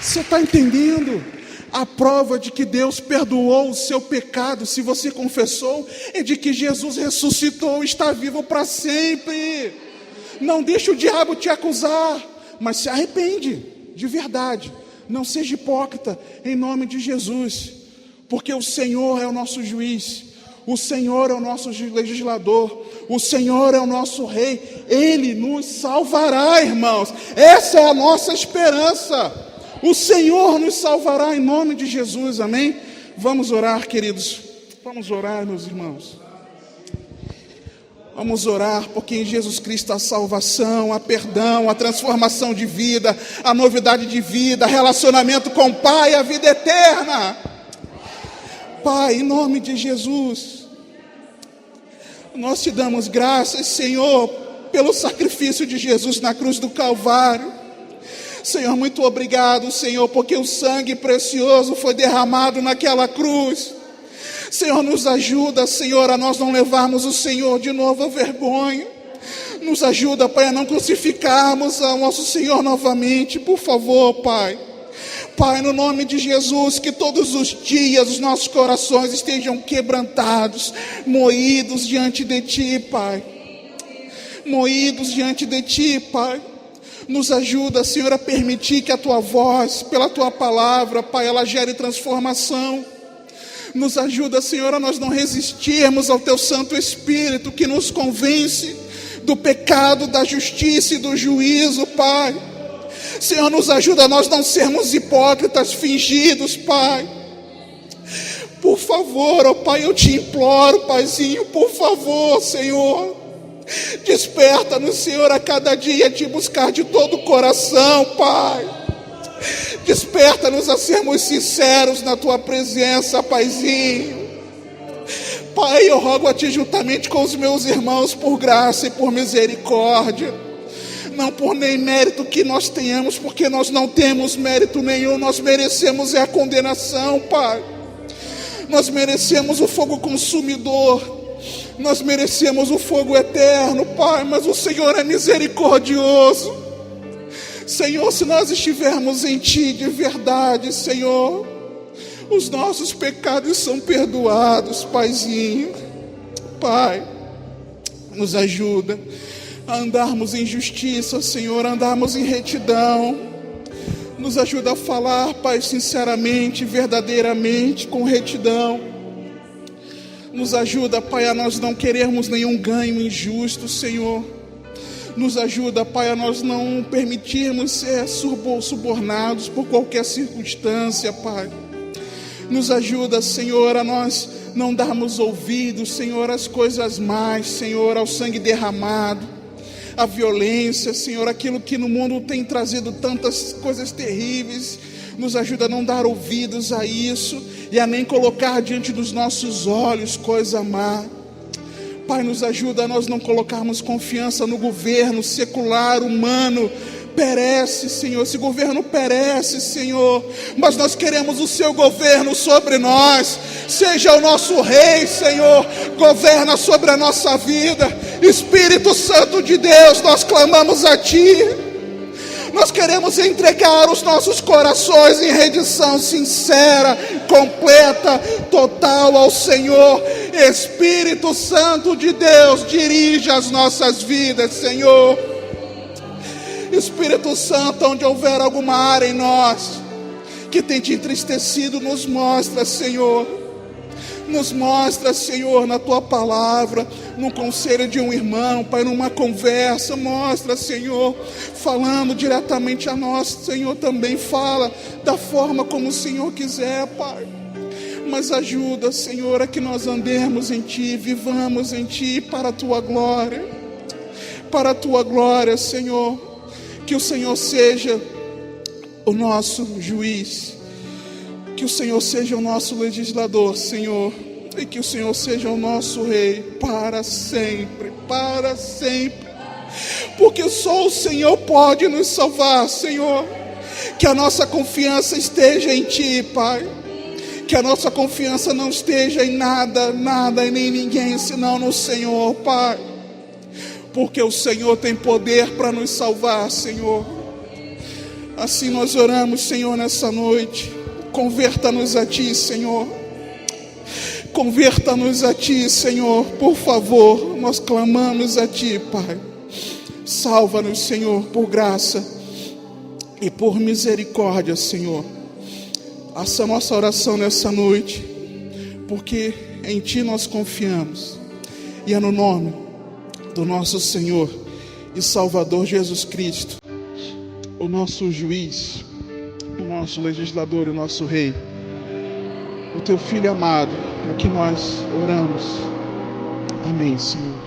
Você está entendendo? A prova de que Deus perdoou o seu pecado, se você confessou, é de que Jesus ressuscitou, está vivo para sempre. Não deixe o diabo te acusar, mas se arrepende, de verdade. Não seja hipócrita, em nome de Jesus, porque o Senhor é o nosso juiz, o Senhor é o nosso legislador, o Senhor é o nosso rei, Ele nos salvará, irmãos. Essa é a nossa esperança. O Senhor nos salvará em nome de Jesus, amém? Vamos orar, queridos. Vamos orar, meus irmãos. Vamos orar, porque em Jesus Cristo há salvação, há perdão, há transformação de vida, há novidade de vida, relacionamento com o Pai, a vida eterna. Pai, em nome de Jesus, nós te damos graças, Senhor, pelo sacrifício de Jesus na cruz do Calvário. Senhor, muito obrigado, Senhor, porque o sangue precioso foi derramado naquela cruz. Senhor, nos ajuda, Senhor, a nós não levarmos o Senhor de novo à vergonha. Nos ajuda, Pai, a não crucificarmos ao nosso Senhor novamente, por favor, Pai. Pai, no nome de Jesus, que todos os dias os nossos corações estejam quebrantados, moídos diante de Ti, Pai. Moídos diante de Ti, Pai. Nos ajuda, Senhor, a permitir que a Tua voz, pela Tua palavra, Pai, ela gere transformação. Nos ajuda, Senhor, a nós não resistirmos ao Teu Santo Espírito, que nos convence do pecado, da justiça e do juízo, Pai. Senhor, nos ajuda a nós não sermos hipócritas, fingidos, Pai. Por favor, ó Pai, eu te imploro, Paizinho, por favor, Senhor. Desperta-nos, Senhor, a cada dia te buscar de todo o coração, Pai. Desperta-nos a sermos sinceros na Tua presença, Paizinho. Pai, eu rogo a Ti juntamente com os meus irmãos por graça e por misericórdia. Não por nem mérito que nós tenhamos, porque nós não temos mérito nenhum. Nós merecemos a condenação, Pai. Nós merecemos o fogo consumidor. Nós merecemos o fogo eterno, Pai, mas o Senhor é misericordioso. Senhor, se nós estivermos em Ti de verdade, Senhor, os nossos pecados são perdoados, Paizinho. Pai, nos ajuda a andarmos em justiça, Senhor, a andarmos em retidão. Nos ajuda a falar, Pai, sinceramente, verdadeiramente, com retidão. Nos ajuda, Pai, a nós não querermos nenhum ganho injusto, Senhor. Nos ajuda, Pai, a nós não permitirmos ser subornados por qualquer circunstância, Pai. Nos ajuda, Senhor, a nós não darmos ouvidos, Senhor, às coisas más, Senhor, ao sangue derramado, à violência, Senhor, aquilo que no mundo tem trazido tantas coisas terríveis. Nos ajuda a não dar ouvidos a isso e a nem colocar diante dos nossos olhos coisa má. Pai, nos ajuda a nós não colocarmos confiança no governo secular, humano. Perece, Senhor, esse governo perece, Senhor, mas nós queremos o seu governo sobre nós. Seja o nosso rei, Senhor, governa sobre a nossa vida. Espírito Santo de Deus, nós clamamos a Ti. Nós queremos entregar os nossos corações em rendição sincera, completa, total ao Senhor. Espírito Santo de Deus, dirige as nossas vidas, Senhor. Espírito Santo, onde houver alguma área em nós que tem te entristecido, nos mostra, Senhor. Nos mostra, Senhor, na Tua palavra, no conselho de um irmão, Pai, numa conversa. Mostra, Senhor, falando diretamente a nós, Senhor, também fala da forma como o Senhor quiser, Pai. Mas ajuda, Senhor, a que nós andemos em Ti, vivamos em Ti, para a Tua glória. Para a Tua glória, Senhor. Que o Senhor seja o nosso juiz, que o Senhor seja o nosso legislador, Senhor, e que o Senhor seja o nosso rei para sempre, porque só o Senhor pode nos salvar, Senhor. Que a nossa confiança esteja em Ti, Pai, que a nossa confiança não esteja em nada e nem ninguém, senão no Senhor, Pai. Porque o Senhor tem poder para nos salvar, Senhor. Assim nós oramos, Senhor, nessa noite. Converta-nos a Ti, Senhor. Converta-nos a Ti, Senhor. Por favor, nós clamamos a Ti, Pai. Salva-nos, Senhor, por graça e por misericórdia, Senhor. Essa nossa oração nessa noite, porque em Ti nós confiamos. E é no nome do nosso Senhor e Salvador Jesus Cristo, o nosso juiz, o nosso legislador e o nosso rei, o Teu Filho amado, é que nós oramos. Amém, Senhor.